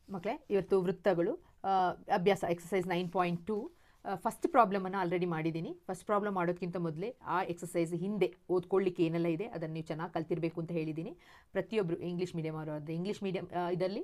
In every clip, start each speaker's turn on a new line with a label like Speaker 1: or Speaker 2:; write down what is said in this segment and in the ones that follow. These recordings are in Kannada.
Speaker 1: ಮಕ್ಕಳೇ ಇವತ್ತು ವೃತ್ತಗಳು ಅಭ್ಯಾಸ ಎಕ್ಸಸೈಸ್ 9.2 ಫಸ್ಟ್ ಪ್ರಾಬ್ಲಮನ್ನು ಆಲ್ರೆಡಿ ಮಾಡಿದ್ದೀನಿ. ಫಸ್ಟ್ ಪ್ರಾಬ್ಲಮ್ ಮಾಡೋದಕ್ಕಿಂತ ಮೊದಲೇ ಆ ಎಕ್ಸಸೈಸ್ ಹಿಂದೆ ಓದ್ಕೊಳ್ಳಿಕ್ಕೆ ಏನೆಲ್ಲ ಇದೆ ಅದನ್ನು ನೀವು ಚೆನ್ನಾಗಿ ಕಲ್ತಿರಬೇಕು ಅಂತ ಹೇಳಿದ್ದೀನಿ. ಪ್ರತಿಯೊಬ್ಬರು ಇಂಗ್ಲೀಷ್ ಮೀಡಿಯಮ್ ಅವರಾದರೆ ಇಂಗ್ಲೀಷ್ ಮೀಡಿಯಮ್ ಇದರಲ್ಲಿ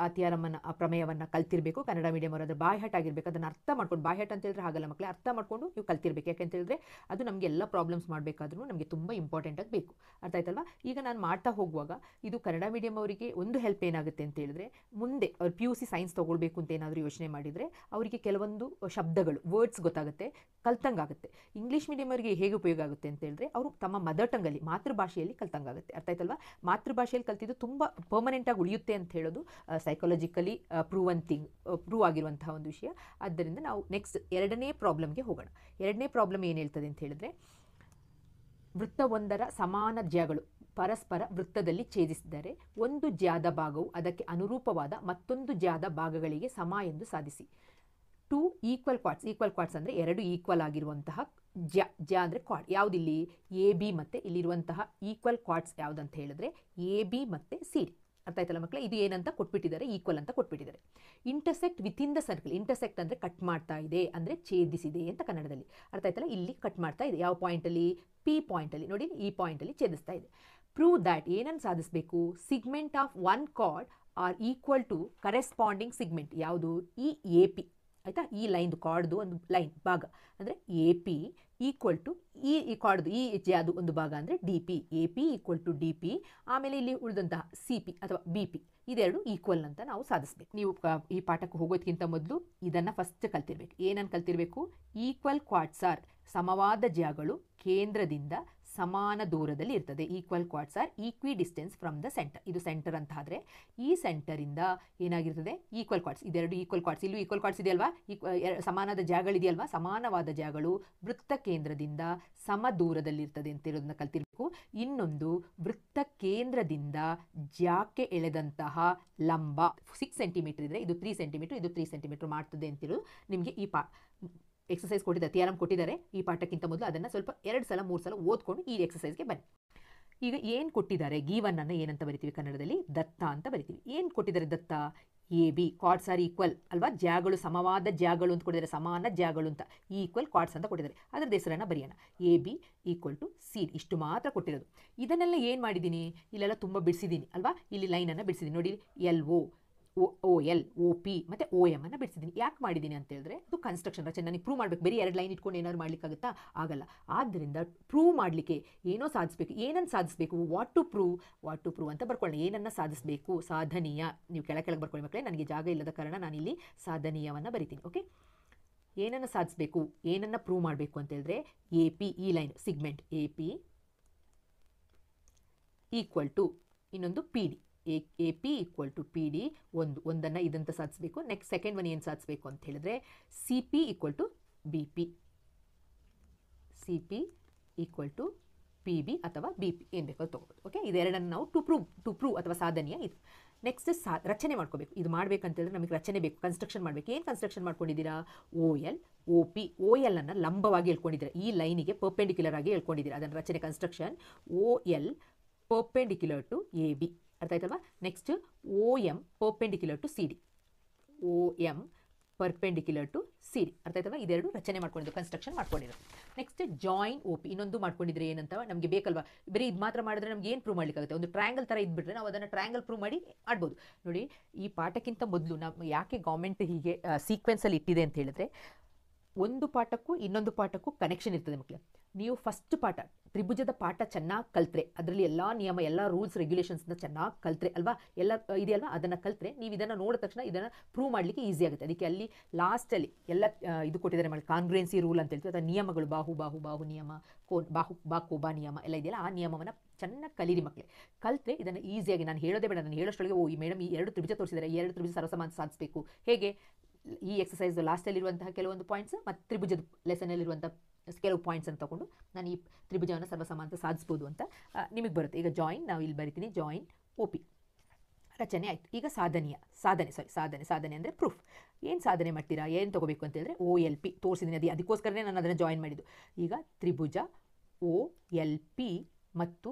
Speaker 1: ಆ ಥಿಯರಮನ್ನು ಆ ಪ್ರಮೇಯವನ್ನು ಕಲ್ತಿರಬೇಕು. ಕನ್ನಡ ಮೀಡಿಯಮ್ ಅವರಾದರೆ ಬಾಯ್ಹಾಟ್ ಆಗಿರಬೇಕು. ಅದನ್ನು ಅರ್ಥ ಮಾಡ್ಕೊಂಡು, ಬಾಯ್ಹಾಟ್ ಅಂತ ಹೇಳಿದ್ರೆ ಹಾಗಲ್ಲ ಮಕ್ಕಳೇ, ಅರ್ಥ ಮಾಡಿಕೊಂಡು ನೀವು ಕಲ್ತಿರ್ಬೇಕು. ಯಾಕೆಂತ ಹೇಳಿದ್ರೆ ಅದು ನಮಗೆ ಎಲ್ಲ ಪ್ರಾಬ್ಲಮ್ಸ್ ಮಾಡಬೇಕಾದ್ರೂ ನಮಗೆ ತುಂಬ ಇಂಪಾರ್ಟೆಂಟಾಗಿ ಬೇಕು. ಅರ್ಥ ಆಯ್ತಲ್ವಾ? ಈಗ ನಾನು ಮಾಡ್ತಾ ಹೋಗುವಾಗ ಇದು ಕನ್ನಡ ಮೀಡಿಯಮ್ ಅವರಿಗೆ ಒಂದು ಹೆಲ್ಪ್ ಏನಾಗುತ್ತೆ ಅಂತ ಹೇಳಿದ್ರೆ, ಮುಂದೆ ಅವ್ರು PUC ಸೈನ್ಸ್ ತೊಗೊಳ್ಬೇಕು ಅಂತ ಏನಾದರೂ ಯೋಚನೆ ಮಾಡಿದರೆ ಅವರಿಗೆ ಕೆಲವೊಂದು ಶಬ್ದಗಳು ವರ್ಡ್ಸ್ ಗೊತ್ತಾಗುತ್ತೆ, ಕಲ್ತಂಗಾಗುತ್ತೆ. ಇಂಗ್ಲೀಷ್ ಮೀಡಿಯಮ್ ಅವರಿಗೆ ಹೇಗೆ ಉಪಯೋಗ ಆಗುತ್ತೆ ಅಂತ ಹೇಳಿದ್ರೆ ಅವರು ತಮ್ಮ ಮದರ್ ಟಂಗಲ್ಲಿ ಮಾತೃಭಾಷೆಯಲ್ಲಿ ಕಲ್ತಂಗಾಗುತ್ತೆ. ಅರ್ಥ ಆಯ್ತಲ್ವಾ? ಮಾತೃಭಾಷೆಯಲ್ಲಿ ಕಲ್ತಿದ್ದು ತುಂಬ ಪರ್ಮನೆಂಟಾಗಿ ಉಳಿಯುತ್ತೆ ಅಂತ ಹೇಳೋದು ಸೈಕಾಲಜಿಕಲಿ ಪ್ರೂವ್ ಆಗಿರುವಂತಹ ಒಂದು ವಿಷಯ. ಆದ್ದರಿಂದ ನಾವು ನೆಕ್ಸ್ಟ್ ಎರಡನೇ ಪ್ರಾಬ್ಲಮ್ಗೆ ಹೋಗೋಣ. ಎರಡನೇ ಪ್ರಾಬ್ಲಮ್ ಏನು ಹೇಳ್ತದೆ ಅಂತ ಹೇಳಿದ್ರೆ, ವೃತ್ತವೊಂದರ ಸಮಾನ ಜ್ಯಾಗಳು ಪರಸ್ಪರ ವೃತ್ತದಲ್ಲಿ ಛೇದಿಸಿದರೆ ಒಂದು ಜ್ಯಾದ ಭಾಗವು ಅದಕ್ಕೆ ಅನುರೂಪವಾದ ಮತ್ತೊಂದು ಜ್ಯಾದ ಭಾಗಗಳಿಗೆ ಸಮ ಎಂದು ಸಾಧಿಸಿ. ಟು ಈಕ್ವಲ್ ಕ್ವಾಡ್ಸ್ ಅಂದರೆ ಎರಡು ಈಕ್ವಲ್ ಆಗಿರುವಂತಹ ಜ್ಯ ಅಂದರೆ ಕ್ವಾಡ್ ಯಾವುದಿಲ್ಲಿ AB ಮತ್ತು ಇಲ್ಲಿರುವಂತಹ ಈಕ್ವಲ್ ಕ್ವಾಡ್ಸ್ ಯಾವುದಂತ ಹೇಳಿದ್ರೆ AB ಮತ್ತು CD. ಅರ್ಥ ಆಯ್ತಲ್ಲ ಮಕ್ಕಳೇ? ಇದು ಏನಂತ ಕೊಟ್ಬಿಟ್ಟಿದ್ದಾರೆ, ಈಕ್ವಲ್ ಅಂತ ಕೊಟ್ಬಿಟ್ಟಿದ್ದಾರೆ. Intersect within the circle. Intersect ಅಂದರೆ ಕಟ್ ಮಾಡ್ತಾ ಇದೆ, ಅಂದರೆ ಛೇದಿಸಿದೆ ಅಂತ ಕನ್ನಡದಲ್ಲಿ. ಅರ್ಥ ಆಯ್ತಲ್ಲ? ಇಲ್ಲಿ ಕಟ್ ಮಾಡ್ತಾ ಇದೆ. ಯಾವ ಪಾಯಿಂಟಲ್ಲಿ? P ಪಾಯಿಂಟಲ್ಲಿ. ನೋಡಿ, ಈ ಪಾಯಿಂಟಲ್ಲಿ ಛೇದಿಸ್ತಾ ಇದೆ. ಪ್ರೂವ್ ದ್ಯಾಟ್ ಏನನ್ನು ಸಾಧಿಸಬೇಕು? Segment of one chord are equal to corresponding segment. ಯಾವುದು? ಈ AP. ಆಯಿತಾ? ಈ ಲೈನ್ದು ಕಾರ್ಡ್ದು ಒಂದು ಲೈನ್ ಭಾಗ ಅಂದರೆ AP ಈಕ್ವಲ್ ಟು ಈ ಕಾರ್ಡ್ದು ಈ ಜ್ಯಾದು ಒಂದು ಭಾಗ ಅಂದರೆ DP. AP equal to DP. ಆಮೇಲೆ ಇಲ್ಲಿ ಉಳಿದಂತಹ CP ಅಥವಾ BP ಇದೆರಡು ಈಕ್ವಲ್ ಅಂತ ನಾವು ಸಾಧಿಸಬೇಕು. ನೀವು ಈ ಪಾಠಕ್ಕೆ ಹೋಗೋದಕ್ಕಿಂತ ಮೊದಲು ಇದನ್ನು ಫಸ್ಟ್ ಕಲ್ತಿರ್ಬೇಕು. ಏನನ್ನು ಕಲ್ತಿರಬೇಕು? ಈಕ್ವಲ್ ಕ್ವಾಡ್ಸ್ ಆರ್ ಸಮವಾದ ಜ್ಯಾಗಳು ಕೇಂದ್ರದಿಂದ ಸಮಾನ ದೂರದಲ್ಲಿ ಇರ್ತದೆ. Equal chords are equidistant from the centre. ಇದು ಸೆಂಟರ್ ಅಂತ ಆದರೆ ಈ ಸೆಂಟರಿಂದ ಏನಾಗಿರ್ತದೆ? Equal chords. ಇದೆರಡು ಈಕ್ವಲ್ ಕ್ವಾಡ್ಸ್. ಇಲ್ಲೂ ಈಕ್ವಲ್ ಕ್ವಾಡ್ಸ್ ಇದೆಯಲ್ವಾ? ಸಮಾನದ ಜಾಗಗಳಿದೆಯಲ್ವಾ? ಸಮಾನವಾದ ಜಾಗಗಳು ವೃತ್ತ ಕೇಂದ್ರದಿಂದ ಸಮ ದೂರದಲ್ಲಿರ್ತದೆ ಅಂತ ಇರೋದನ್ನ ಕಲ್ತಿರ್ಬೇಕು. ಇನ್ನೊಂದು, ವೃತ್ತ ಕೇಂದ್ರದಿಂದ ಜಾಕ್ಕೆ ಎಳೆದಂತಹ ಲಂಬ 6 ಸೆಂಟಿಮೀಟರ್ ಇದ್ರೆ ಇದು 3 ಸೆಂಟಿಮೀಟರ್, ಇದು 3 ಸೆಂಟಿಮೀಟರ್ ಮಾಡ್ತದೆ ಅಂತಿರೋದು ನಿಮಗೆ ಈ ಎಕ್ಸಸೈಸ್ ಕೊಟ್ಟಿದ್ದಾರೆ, ಥಿಯರಮ್ ಕೊಟ್ಟಿದ್ದಾರೆ. ಈ ಪಾಠಕ್ಕಿಂತ ಮೊದಲು ಅದನ್ನು ಸ್ವಲ್ಪ 2 ಸಲ 3 ಸಲ ಓದ್ಕೊಂಡು ಈ ಎಕ್ಸಸೈಸ್ಗೆ ಬನ್ನಿ. ಈಗ ಏನು ಕೊಟ್ಟಿದ್ದಾರೆ? ಗೀವನ್ ಅನ್ನು ಏನಂತ ಬರಿತೀವಿ ಕನ್ನಡದಲ್ಲಿ? ದತ್ತ ಅಂತ ಬರಿತೀವಿ. ಏನು ಕೊಟ್ಟಿದ್ದಾರೆ? ದತ್ತ AB ಕಾರ್ಡ್ಸ್ ಆರ್ ಈಕ್ವಲ್ ಅಲ್ವಾ? ಜ್ಯಾಗಳು ಸಮವಾದ ಜ್ಯಾಗಳು ಅಂತ ಕೊಟ್ಟಿದ್ದಾರೆ, ಸಮಾನ ಜ್ಯಾಗಳು ಅಂತ. ಈಕ್ವಲ್ ಕಾರ್ಡ್ಸ್ ಅಂತ ಕೊಟ್ಟಿದ್ದಾರೆ. ಅದರ ಹೆಸರನ್ನು ಬರೆಯೋಣ. AB equal to CD. ಇಷ್ಟು ಮಾತ್ರ ಕೊಟ್ಟಿರೋದು. ಇದನ್ನೆಲ್ಲ ಏನು ಮಾಡಿದ್ದೀನಿ? ಇಲ್ಲೆಲ್ಲ ತುಂಬ ಬಿಡಿಸಿದ್ದೀನಿ ಅಲ್ವಾ? ಇಲ್ಲಿ ಲೈನನ್ನು ಬಿಡಿಸಿದ್ದೀನಿ ನೋಡಿ. LO OL OP ಮತ್ತು OM ಅನ್ನು ಬಿಡಿಸಿದ್ದೀನಿ. ಯಾಕೆ ಮಾಡಿದ್ದೀನಿ ಅಂತ ಹೇಳಿದ್ರೆ ಅದು ಕನ್ಸ್ಟ್ರಕ್ಷನ್ ರಚನೆ. ನನಗೆ ಪ್ರೂವ್ ಮಾಡಬೇಕು. ಬರೀ 2 ಲೈನ್ ಇಟ್ಕೊಂಡು ಏನಾದ್ರು ಮಾಡ್ಲಿಕ್ಕಾಗುತ್ತಾ? ಆಗಲ್ಲ. ಆದ್ದರಿಂದ ಪ್ರೂವ್ ಮಾಡಲಿಕ್ಕೆ ಏನೋ ಸಾಧಿಸಬೇಕು. ಏನನ್ನು ಸಾಧಿಸಬೇಕು? ವಾಟ್ ಟು ಪ್ರೂವ್ ಅಂತ ಬರ್ಕೊಳ್ಳಿ. ಏನನ್ನು ಸಾಧಿಸಬೇಕು? ಸಾಧನೀಯ. ನೀವು ಕೆಳಗೆ ಬರ್ಕೊಳ್ಳಿ ಮಕ್ಕಳೇ, ನನಗೆ ಜಾಗ ಇಲ್ಲದ ಕಾರಣ ನಾನಿಲ್ಲಿ ಸಾಧನೀಯವನ್ನು ಬರಿತೀನಿ. ಓಕೆ, ಏನನ್ನು ಸಾಧಿಸಬೇಕು, ಏನನ್ನು ಪ್ರೂವ್ ಮಾಡಬೇಕು ಅಂತ ಹೇಳಿದ್ರೆ AP ಈ line segment AP equal to ಇನ್ನೊಂದು PD. AP equal to PD ಒಂದನ್ನು ಇದಂತ ಸಾಧಿಸಬೇಕು. ನೆಕ್ಸ್ಟ್ ಸೆಕೆಂಡ್ ಒನ್ ಏನು ಸಾಧಿಸಬೇಕು ಅಂತ ಹೇಳಿದ್ರೆ CP equal to BP. CP equal to PB ಅಥವಾ BP ಏನು ಬೇಕೋ ತೊಗೊಬೋದು. ಓಕೆ, ಇದೆರಡನ್ನು ನಾವು ಟು ಪ್ರೂವ್ ಅಥವಾ ಸಾಧನೀಯ ಇದು. ನೆಕ್ಸ್ಟ್ ರಚನೆ ಮಾಡ್ಕೋಬೇಕು. ಇದು ಮಾಡಬೇಕಂತೇಳಿದ್ರೆ ನಮಗೆ ರಚನೆ ಬೇಕು, ಕನ್ಸ್ಟ್ರಕ್ಷನ್ ಮಾಡಬೇಕು. ಏನು ಕನ್ಸ್ಟ್ರಕ್ಷನ್ ಮಾಡ್ಕೊಂಡಿದ್ದೀರಾ? OL OP OL ಅನ್ನು ಲಂಬವಾಗಿ ಹೇಳ್ಕೊಂಡಿದ್ದೀರಾ, ಈ ಲೈನಿಗೆ ಪರ್ಪೆಂಡಿಕ್ಯುಲರ್ ಆಗಿ ಹೇಳ್ಕೊಂಡಿದ್ದೀರಾ. ಅದನ್ನು ರಚನೆ construction OL perpendicular to AB. ಅರ್ಥ ಆಯ್ತಲ್ವಾ? Next OM perpendicular to CD. OM perpendicular to CD. ಅರ್ಥ ಆಯ್ತಲ್ವಾ? ಇದೆರಡು ರಚನೆ ಮಾಡ್ಕೊಂಡಿದ್ದು, ಕನ್ಸ್ಟ್ರಕ್ಷನ್ ಮಾಡ್ಕೊಂಡಿರೋದು. ನೆಕ್ಸ್ಟ್ ಜಾಯಿನ್ OP ಇನ್ನೊಂದು ಮಾಡ್ಕೊಂಡಿದ್ರೆ ಏನಂತ ನಮಗೆ ಬೇಕಲ್ವಾ? ಬರೀ ಇದು ಮಾತ್ರ ಮಾಡಿದ್ರೆ ನಮ್ಗೆ ಏನು ಪ್ರೂವ್ ಮಾಡಲಿಕ್ಕಾಗುತ್ತೆ? ಒಂದು ಟ್ರಯಾಂಗಲ್ ಥರ ಇದ್ಬಿಟ್ರೆ ನಾವು ಅದನ್ನು ಟ್ರಯಾಂಗಲ್ ಪ್ರೂವ್ ಮಾಡಿ ಆಡ್ಬೋದು. ನೋಡಿ, ಈ ಪಾಠಕ್ಕಿಂತ ಮೊದಲು ನಾವು ಯಾಕೆ ಗೌರ್ಮೆಂಟ್ ಹೀಗೆ ಸೀಕ್ವೆನ್ಸಲ್ಲಿ ಇಟ್ಟಿದೆ ಅಂತ ಹೇಳಿದ್ರೆ, ಒಂದು ಪಾಠಕ್ಕೂ ಇನ್ನೊಂದು ಪಾಠಕ್ಕೂ ಕನೆಕ್ಷನ್ ಇರ್ತದೆ ಮಕ್ಕಳೇ. ನೀವು ಫಸ್ಟ್ ಪಾಠ ತ್ರಿಭುಜದ ಪಾಠ ಚೆನ್ನಾಗಿ ಕಲ್ತ್ರೆ, ಅದರಲ್ಲಿ ಎಲ್ಲ ನಿಯಮ, ಎಲ್ಲ ರೂಲ್ಸ್ ರೆಗ್ಯುಲೇಷನ್ಸ್ನ ಚೆನ್ನಾಗಿ ಕಲ್ತ್ರೆ ಅಲ್ವಾ, ಎಲ್ಲ ಇದೆಯಲ್ವಾ, ಅದನ್ನು ಕಲ್ತ್ರೆ ನೀವು ಇದನ್ನು ನೋಡಿದ ತಕ್ಷಣ ಇದನ್ನು ಪ್ರೂವ್ ಮಾಡಲಿಕ್ಕೆ ಈಸಿ ಆಗುತ್ತೆ. ಅದಕ್ಕೆ ಅಲ್ಲಿ ಲಾಸ್ಟಲ್ಲಿ ಎಲ್ಲ ಇದು ಕೊಟ್ಟಿದ್ದಾರೆ ಮಾಡಿ, ಕಾನ್ಗ್ರುಯೆನ್ಸಿ ರೂಲ್ ಅಂತ ಹೇಳ್ತೀವಿ. ಅಥವಾ ನಿಯಮಗಳು, ಬಾಹು ನಿಯಮ, ಕೋಬಾ ನಿಯಮ ಎಲ್ಲ ಇದೆಯಲ್ಲ, ಆ ನಿಯಮವನ್ನು ಚೆನ್ನಾಗಿ ಕಲೀರಿ ಮಕ್ಕಳೇ. ಕಲ್ತ್ರೆ ಇದನ್ನು ಈಸಿಯಾಗಿ, ನಾನು ಹೇಳೋದೇ ಬೇಡ, ನಾನು ಹೇಳೋಷ್ಟೊಳಗೆ ಈ ಮೇಡಮ್ ಈ 2 ತ್ರಿಭುಜ ತೋರಿಸಿದ್ದಾರೆ, ಈ 2 ತ್ರಿಭುಜ ಸರ್ವಸಮಾನ ಸಾಧಿಸಬೇಕು. ಹೇಗೆ? ಈ ಎಕ್ಸಸೈಸ್ ಲಾಸ್ಟಲ್ಲಿರುವಂತಹ ಕೆಲವೊಂದು ಪಾಯಿಂಟ್ಸ್ ಮತ್ತು ತ್ರಿಭುಜದ ಲೆಸನಲ್ಲಿರುವಂಥ ಕೆಲವು ಪಾಯಿಂಟ್ಸ್ ಅನ್ನು ತಗೊಂಡು ನಾನು ಈ ತ್ರಿಭುಜವನ್ನು ಸರ್ವಸಮಾನ ಸಾಧಿಸ್ಬೋದು ಅಂತ ನಿಮಗೆ ಬರುತ್ತೆ. ಈಗ ಜಾಯಿನ್ ನಾವು ಇಲ್ಲಿ ಬರಿತೀನಿ, ಜಾಯಿನ್ OP ರಚನೆ ಆಯಿತು. ಈಗ ಸಾಧನೆ ಅಂದರೆ ಪ್ರೂಫ್. ಏನು ಸಾಧನೆ ಮಾಡ್ತೀರಾ? ಏನು ತೊಗೋಬೇಕು ಅಂತ ಹೇಳಿದ್ರೆ OLP ತೋರಿಸಿದ್ದೀನಿ, ಅದಕ್ಕೋಸ್ಕರನೇ ನಾನು ಅದನ್ನು ಜಾಯಿನ್ ಮಾಡಿದ್ದು. ಈಗ ತ್ರಿಭುಜ OLP ಮತ್ತು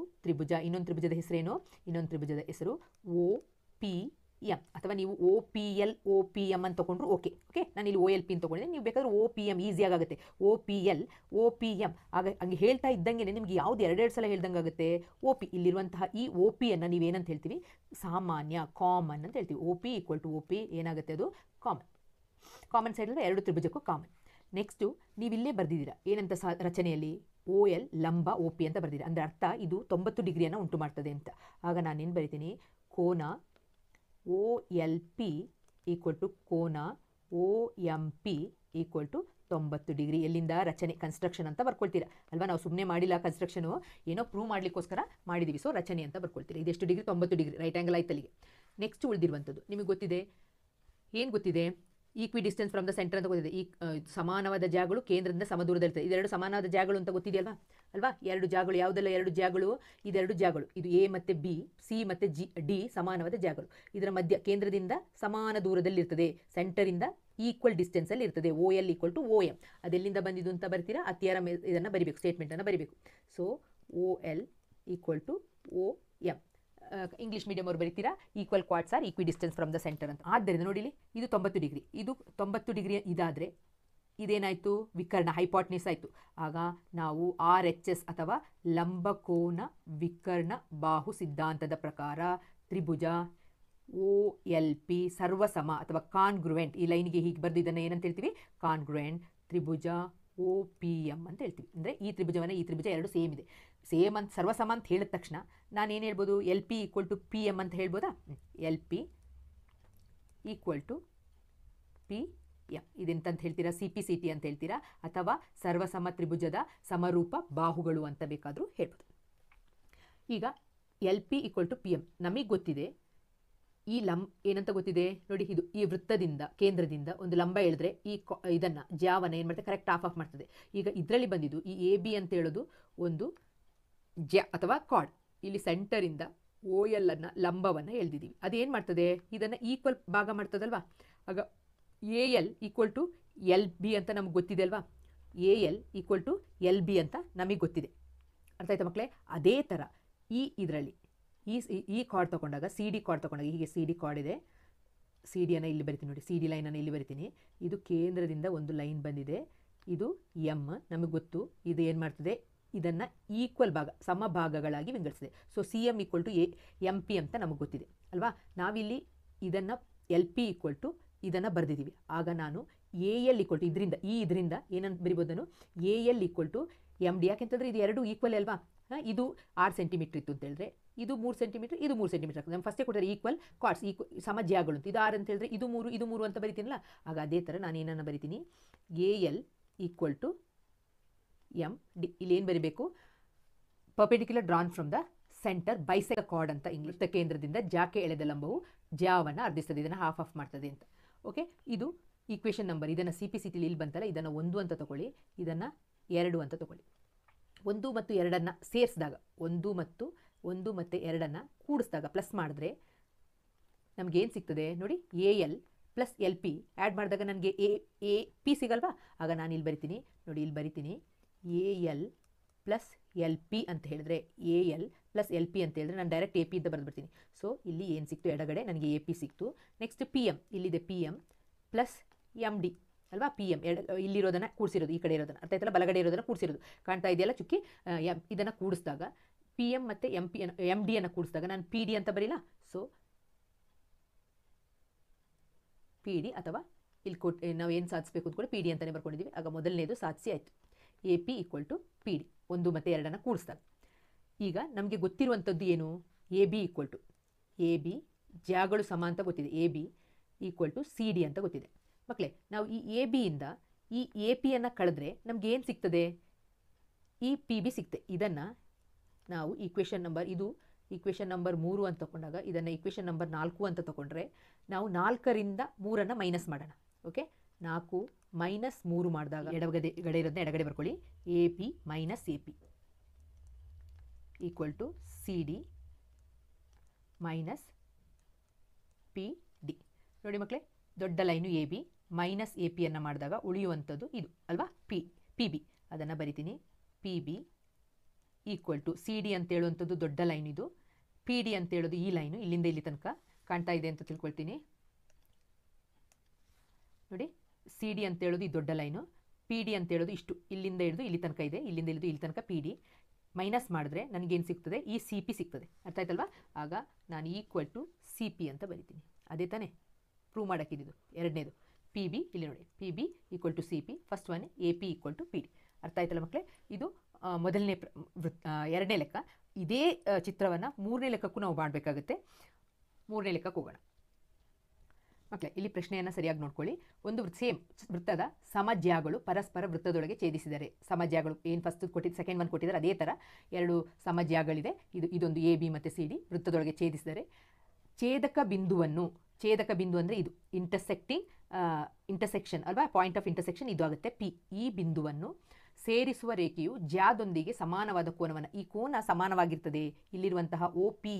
Speaker 1: ಇನ್ನೊಂದು ತ್ರಿಭುಜದ ಹೆಸರೇನು? ಇನ್ನೊಂದು ತ್ರಿಭುಜದ ಹೆಸರು OPQ ಎಮ್, ಅಥವಾ ನೀವು OPL OPM ಅಂತ ತೊಗೊಂಡ್ರು ಓಕೆ. ನಾನು ಇಲ್ಲಿ OLP ಅಂತ ತೊಗೊಂಡಿದ್ದೆ, ನೀವು ಬೇಕಾದ್ರೆ OPM ಈಸಿಯಾಗಿ ಆಗುತ್ತೆ. OPL OPM ಆಗ ಹಂಗೆ ಹೇಳ್ತಾ ಇದ್ದಂಗೆ ನಿಮ್ಗೆ ಯಾವ್ದು ಎರಡೆರಡು ಸಲ ಹೇಳ್ದಂಗೆ ಆಗುತ್ತೆ. OP ಇಲ್ಲಿರುವಂತಹ ಈ OPಯನ್ನು ನೀವೇನಂತ ಹೇಳ್ತೀವಿ, ಸಾಮಾನ್ಯ, ಕಾಮನ್ ಅಂತ ಹೇಳ್ತೀವಿ. OP = OP ಏನಾಗುತ್ತೆ, ಅದು ಕಾಮನ್ ಸೈಡ್ ಅಂದರೆ ಎರಡು ತ್ರಿಭುಜಕ್ಕೂ ಕಾಮನ್. ನೆಕ್ಸ್ಟು ನೀವಿಲ್ಲೇ ಬರೆದಿದ್ದೀರಾ ಏನಂತ ರಚನೆಯಲ್ಲಿ OL ಲಂಬ OP ಅಂತ ಬರೆದಿದ್ದೀರಾ, ಅಂದರೆ ಅರ್ಥ ಇದು 90 ಡಿಗ್ರಿಯನ್ನು ಉಂಟು ಮಾಡ್ತದೆ ಅಂತ. ಆಗ ನಾನೇನು ಬರಿತೀನಿ, ಕೋನ OLP = ಕೋನ OMP = 90 ಡಿಗ್ರಿ. ಎಲ್ಲಿಂದ ರಚನೆ, ಕನ್ಸ್ಟ್ರಕ್ಷನ್ ಅಂತ ಬರ್ಕೊಳ್ತೀರಾ ಅಲ್ವಾ. ನಾವು ಸುಮ್ಮನೆ ಮಾಡಿಲ್ಲ ಕನ್ಸ್ಟ್ರಕ್ಷನು, ಏನೋ ಪ್ರೂವ್ ಮಾಡಲಿಕ್ಕೋಸ್ಕರ ಮಾಡಿದ್ದೀವಿ. ಸೊ ರಚನೆ ಅಂತ ಬರ್ಕೊಳ್ತೀರಾ. ಇದೆಷ್ಟು ಡಿಗ್ರಿ, 90 ಡಿಗ್ರಿ, ರೈಟ್ ಆ್ಯಂಗಲ್ ಆಯ್ತಲ್ಲಿಗೆ. ನೆಕ್ಸ್ಟ್ ಉಳಿದಿರುವಂಥದ್ದು ನಿಮಗೆ ಗೊತ್ತಿದೆ, ಏನು ಗೊತ್ತಿದೆ, equidistant from the centre ಅಂತ ಗೊತ್ತಿದೆ. ಈ ಸಮಾನವಾದ ಜಾಗಗಳು ಕೇಂದ್ರದಿಂದ ಸಮದೂರದಲ್ಲಿರ್ತದೆ. ಇದೆರಡು ಸಮಾನವಾದ ಜಾಗಗಳು ಅಂತ ಗೊತ್ತಿದೆಯಲ್ವಾ ಅಲ್ವಾ. ಎರಡು ಜಾಗಗಳು ಯಾವುದೆಲ್ಲ ಎರಡು ಜಾಗಗಳು, ಇದೆರಡು ಜಾಗಗಳು, ಇದು A ಮತ್ತು B, C ಮತ್ತು D ಸಮಾನವಾದ ಜಾಗಗಳು. ಇದರ ಮಧ್ಯ ಕೇಂದ್ರದಿಂದ ಸಮಾನ ದೂರದಲ್ಲಿರ್ತದೆ, ಸೆಂಟರಿಂದ ಈಕ್ವಲ್ ಡಿಸ್ಟೆನ್ಸಲ್ಲಿ ಇರ್ತದೆ. OL = OM. ಅದೆಲ್ಲಿಂದ ಬಂದಿದ್ದು ಅಂತ ಬರ್ತೀರಾ, ಆ ಥಿಯರಮ್ ಇದನ್ನು ಬರಿಬೇಕು, ಸ್ಟೇಟ್ಮೆಂಟನ್ನು ಬರಿಬೇಕು. So OL = OM. English medium ಅವ್ರು ಬರೀತೀರಾ, equal chords are equidistant from the centre ಅಂತ. ಆದ್ದರಿಂದ ನೋಡಿಲಿ, ಇದು 90 ಡಿಗ್ರಿ, ಇದು 90 ಡಿಗ್ರಿ ಇದಾದರೆ ಇದೇನಾಯಿತು, ವಿಕರ್ಣ, ಹೈಪಾಟ್ನಿಸ್ ಆಯಿತು. ಆಗ ನಾವು RHS ಅಥವಾ ಲಂಬಕೋನ ವಿಕರ್ಣ ಬಾಹು ಸಿದ್ಧಾಂತದ ಪ್ರಕಾರ ತ್ರಿಭುಜ OLP ಸರ್ವಸಮ ಅಥವಾ ಕಾನ್ಗ್ರುವೆಂಟ್, ಈ ಲೈನಿಗೆ ಹೀಗೆ ಬರೆದಿದ್ದನ್ನು ಏನಂತ ಹೇಳ್ತೀವಿ, ಕಾನ್ಗ್ರುವೆಂಟ್ ತ್ರಿಭುಜ OPM ಅಂತ ಹೇಳ್ತೀವಿ. ಅಂದರೆ ಈ ತ್ರಿಭುಜವನ್ನು ಈ ತ್ರಿಭುಜ ಎರಡು ಸೇಮ್ ಇದೆ. ಸೇಮ್ ಅಂತ ಸರ್ವಸಮ ಅಂತ ಹೇಳಿದ ತಕ್ಷಣ ನಾನೇನು ಹೇಳ್ಬೋದು, LP = PM ಅಂತ ಹೇಳ್ಬೋದಾ. LP = PM ಇದೆಂತಂತ ಹೇಳ್ತೀರಾ, CPCT ಅಂತ ಹೇಳ್ತೀರಾ, ಅಥವಾ ಸರ್ವಸಮ ತ್ರಿಭುಜದ ಸಮರೂಪ ಬಾಹುಗಳು ಅಂತ ಬೇಕಾದರೂ ಹೇಳ್ಬೋದು. ಈಗ LP = PM ನಮಗೆ ಗೊತ್ತಿದೆ. ಈ ಏನಂತ ಗೊತ್ತಿದೆ ನೋಡಿ, ಇದು ಈ ವೃತ್ತದಿಂದ ಕೇಂದ್ರದಿಂದ ಒಂದು ಲಂಬ ಎಳೆದ್ರೆ ಈ ಇದನ್ನು ಜಾವನ ಏನು ಮಾಡ್ತದೆ, ಕರೆಕ್ಟ್ ಆಫ್ ಮಾಡ್ತದೆ. ಈಗ ಇದರಲ್ಲಿ ಬಂದಿದ್ದು ಈ AB ಅಂತ ಹೇಳೋದು ಒಂದು ಅಥವಾ ಕಾರ್ಡ್. ಇಲ್ಲಿ ಸೆಂಟರಿಂದ OL ಅನ್ನು ಲಂಬವನ್ನು ಎಳೆದಿದ್ದೀವಿ, ಅದೇನು ಮಾಡ್ತದೆ, ಇದನ್ನು ಈಕ್ವಲ್ ಭಾಗ ಮಾಡ್ತದಲ್ವಾ. ಆಗ AL = LB ಅಂತ ನಮಗೆ ಗೊತ್ತಿದೆ ಅಲ್ವಾ. AL = LB ಅಂತ ನಮಗೆ ಗೊತ್ತಿದೆ. ಅರ್ಥ ಆಯ್ತಾ ಮಕ್ಕಳೇ. ಅದೇ ಥರ ಇದರಲ್ಲಿ ಈ ಕಾರ್ಡ್ ತೊಗೊಂಡಾಗ, CD ಕಾರ್ಡ್ ತೊಗೊಂಡಾಗ, ಹೀಗೆ CD ಕಾರ್ಡ್ ಇದೆ, CD-ಯನ್ನು ಇಲ್ಲಿ ಬರಿತೀನಿ ನೋಡಿ, CD ಲೈನನ್ನು ಇಲ್ಲಿ ಬರಿತೀನಿ. ಇದು ಕೇಂದ್ರದಿಂದ ಒಂದು ಲೈನ್ ಬಂದಿದೆ, ಇದು M ನಮಗೆ ಗೊತ್ತು. ಇದು ಏನು ಮಾಡ್ತದೆ, ಇದನ್ನು ಈಕ್ವಲ್ ಭಾಗ, ಸಮ ಭಾಗಗಳಾಗಿ ವಿಂಗಡಿಸಿದೆ. ಸೊ CM = MP ಅಂತ ನಮಗೆ ಗೊತ್ತಿದೆ ಅಲ್ವಾ. ನಾವಿಲ್ಲಿ ಇದನ್ನು LP = ಇದನ್ನು ಬರೆದಿದ್ದೀವಿ. ಆಗ ನಾನು AL = ಇದರಿಂದ ಏನಂತ ಬರಿಬೋದು, ನಾನು AL = MD. ಯಾಕೆಂತಂದರೆ ಇದು ಎರಡು ಈಕ್ವಲ್ ಅಲ್ವಾ. ಇದು 6 ಸೆಂಟಿಮೀಟರ್ ಇತ್ತು ಅಂತ ಹೇಳಿದ್ರೆ, ಇದು 3 ಸೆಂಟಿಮೀಟರ್, ಇದು 3 ಸೆಂಟಿಮೀಟರ್ ಆಗ್ತದೆ. ನಮ್ಮ ಫಸ್ಟೇ ಕೊಟ್ಟರೆ ಈಕ್ವಲ್ ಕಾರ್ಡ್ಸ್, ಸಮ ಜಾಗಗಳು ಅಂತ. ಇದು 6 ಅಂತ ಹೇಳಿದ್ರೆ ಇದು 3 ಅಂತ ಬರಿತೀನಲ್ಲ. ಆಗ ಅದೇ ಥರ ನಾನು ಏನನ್ನು ಬರಿತೀನಿ, AL = MD. ಇಲ್ಲಿ ಏನು ಬರಿಬೇಕು, perpendicular drawn from the centre bisect card ಅಂತ ಇಂಗ್ಲೀಷ್. ಕೇಂದ್ರದಿಂದ ಜಾಕೆ ಎಳೆದ ಲಂಬವು ಜಾವನ್ನು ಅರ್ಧಿಸ್ತದೆ, ಇದನ್ನು ಹಾಫ್ ಮಾಡ್ತದೆ ಅಂತ. ಓಕೆ, ಇದು ಈಕ್ವೇಷನ್ ನಂಬರ್. ಇದನ್ನು CPCT ಇಲ್ಲಿ ಬಂತಲ್ಲ, ಇದನ್ನು 1 ಅಂತ ತಗೊಳ್ಳಿ, ಇದನ್ನು 2 ಅಂತ ತಗೊಳ್ಳಿ. 1 ಮತ್ತು 2 ಸೇರಿಸಿದಾಗ, 1 ಮತ್ತು 2 ಕೂಡಿಸಿದಾಗ ಪ್ಲಸ್ ಮಾಡಿದ್ರೆ ನಮಗೇನು ಸಿಗ್ತದೆ ನೋಡಿ, AL + LP ಆ್ಯಡ್ ಮಾಡಿದಾಗ ನನಗೆ AP ಸಿಗಲ್ವಾ. ಆಗ ನಾನು ಇಲ್ಲಿ ಬರಿತೀನಿ ನೋಡಿ, ಇಲ್ಲಿ ಬರಿತೀನಿ AL + LP ಅಂತ ಹೇಳಿದ್ರೆ, AL + LP ಅಂತ ಹೇಳಿದ್ರೆ ನಾನು ಡೈರೆಕ್ಟ್ AP ಅಂತ ಬರೆದ್ಬಿಡ್ತೀನಿ. ಸೊ ಇಲ್ಲಿ ಏನು ಸಿಕ್ತು, ಎಡಗಡೆ ನನಗೆ AP ಸಿಕ್ತು. ನೆಕ್ಸ್ಟ್ PM, ಇಲ್ಲಿದೆ PM + MD ಅಲ್ವಾ. PM ಇಲ್ಲಿರೋದನ್ನು ಕೂಡಿಸಿರೋದು, ಈ ಕಡೆ ಇರೋದನ್ನು, ಅರ್ಥ ಆಯ್ತಲ್ಲ, ಬಲಗಡೆ ಇರೋದನ್ನು ಕೂಡಿಸಿರೋದು ಕಾಣ್ತಾ ಇದೆಯಲ್ಲ ಚುಕ್ಕಿ. ಇದನ್ನು ಕೂಡಿಸಿದಾಗ PM ಮತ್ತು MD ಕೂಡಿಸಿದಾಗ ನಾನು PD ಅಂತ ಬರೀಲ್ಲ. ಸೊ PD, ಅಥವಾ ಇಲ್ಲಿ ನಾವು ಏನು ಸಾಧಿಸಬೇಕು ಅಂತ ಕೂಡ PD ಅಂತಲೇ ಬರ್ಕೊಂಡಿದ್ದೀವಿ. ಆಗ ಮೊದಲನೇದು ಸಾಧಿಸಿ ಆಯಿತು. AP = PD 1 ಮತ್ತು 2 ಕೂಡಿಸಿದಾಗ. ಈಗ ನಮಗೆ ಗೊತ್ತಿರುವಂಥದ್ದು ಏನು, AB ಜಾಗಗಳು ಸಮ ಅಂತ ಗೊತ್ತಿದೆ. AB = CD ಅಂತ ಗೊತ್ತಿದೆ ಮಕ್ಕಳೇ. ನಾವು ಈ ABಯಿಂದ ಈ APಯನ್ನು ಕಳೆದ್ರೆ ನಮ್ಗೆ ಏನು ಸಿಗ್ತದೆ, ಈ PB ಸಿಗ್ತದೆ. ಇದನ್ನು ನಾವು ಈಕ್ವೇಷನ್ ನಂಬರ್ 3 ಅಂತ ತಗೊಂಡಾಗ, ಇದನ್ನು ಈಕ್ವೇಷನ್ ನಂಬರ್ 4 ಅಂತ ತಗೊಂಡ್ರೆ, ನಾವು 4ರಿಂದ 3 ಮೈನಸ್ ಮಾಡೋಣ. ಓಕೆ, 4 - 3 ಮಾಡಿದಾಗ ಎಡಗಡೆ ಇರೋದನ್ನ ಎಡಗಡೆ ಬರ್ಕೊಳ್ಳಿ. AB - AP = CD - PD. ನೋಡಿ ಮಕ್ಕಳೇ, ದೊಡ್ಡ ಲೈನು AB -APಯನ್ನು ಮಾಡಿದಾಗ ಉಳಿಯುವಂಥದ್ದು ಇದು ಅಲ್ವಾ, PB. ಅದನ್ನು ಬರಿತೀನಿ. PB = CD ಅಂತ ಹೇಳುವಂಥದ್ದು ದೊಡ್ಡ ಲೈನ್, ಇದು PD ಅಂತ ಹೇಳೋದು ಈ ಲೈನು, ಇಲ್ಲಿಂದ ಇಲ್ಲಿ ತನಕ ಕಾಣ್ತಾ ಇದೆ ಅಂತ ತಿಳ್ಕೊಳ್ತೀನಿ. ನೋಡಿ, ಸಿ ಡಿ ಅಂತ ಹೇಳೋದು ಈ ದೊಡ್ಡ ಲೈನು, ಪಿ ಡಿ ಅಂತ ಹೇಳೋದು ಇಷ್ಟು ಇಲ್ಲಿಂದ ಹಿಡಿದು ಇಲ್ಲಿ ತನಕ ಇದೆ, ಇಲ್ಲಿಂದ ಹಿಡಿದು ಇಲ್ಲಿ ತನಕ ಪಿ ಡಿ. ಮೈನಸ್ ಮಾಡಿದ್ರೆ ನನಗೇನು ಸಿಗ್ತದೆ, ಈ ಸಿ ಪಿ ಸಿಗ್ತದೆ. ಅರ್ಥ ಆಯ್ತಲ್ವಾ? ಆಗ ನಾನು ಈಕ್ವಲ್ ಟು ಸಿ ಪಿ ಅಂತ ಬರಿತೀನಿ. ಅದೇ ತಾನೇ ಪ್ರೂವ್ ಮಾಡೋಕ್ಕಿದ್ದು ಎರಡನೇದು. ಪಿ ಬಿ ಇಲ್ಲಿ ನೋಡಿ, P B equal to C P. First one A P equal to P D. ಅರ್ಥ ಆಯ್ತಲ್ಲ ಮಕ್ಕಳೇ? ಇದು ಮೊದಲನೇ ಎರಡನೇ ಲೆಕ್ಕ. ಇದೇ ಚಿತ್ರವನ್ನು ಮೂರನೇ ಲೆಕ್ಕಕ್ಕೂ ನಾವು ಮಾಡಬೇಕಾಗುತ್ತೆ. ಮೂರನೇ ಲೆಕ್ಕಕ್ಕೆ ಹೋಗೋಣ ಮಕ್ಕಳೇ. ಇಲ್ಲಿ ಪ್ರಶ್ನೆಯನ್ನು ಸರಿಯಾಗಿ ನೋಡ್ಕೊಳ್ಳಿ. ಒಂದು ಸೇಮ್ ವೃತ್ತದ ಸಮಜ್ಯಾಗಳು ಪರಸ್ಪರ ವೃತ್ತದೊಳಗೆ ಛೇದಿಸಿದರೆ, ಸಮಜ್ಯಾಗಳು ಏನು ಫಸ್ಟ್ ಕೊಟ್ಟಿದ್ದು ಸೆಕೆಂಡ್ ಒನ್ ಕೊಟ್ಟಿದ್ದಾರೆ ಅದೇ ಥರ ಎರಡು ಸಮಜ್ಯಾಗಳಿದೆ. ಇದೊಂದು ಎ ಬಿ ಮತ್ತು ಸಿ ಡಿ ವೃತ್ತದೊಳಗೆ ಛೇದಿಸಿದರೆ ಛೇದಕ ಬಿಂದು ಅಂದರೆ ಇದು ಇಂಟರ್ಸೆಕ್ಷನ್ ಅಲ್ವಾ, ಪಾಯಿಂಟ್ ಆಫ್ ಇಂಟರ್ಸೆಕ್ಷನ್ ಇದು ಆಗುತ್ತೆ ಪಿ. ಈ ಬಿಂದುವನ್ನು ಸೇರಿಸುವ ರೇಖೆಯು ಜ್ಯಾದೊಂದಿಗೆ ಸಮಾನವಾದ ಕೋನವನ್ನು, ಈ ಕೋನ ಸಮಾನವಾಗಿರ್ತದೆ, ಇಲ್ಲಿರುವಂತಹ ಒ ಪಿ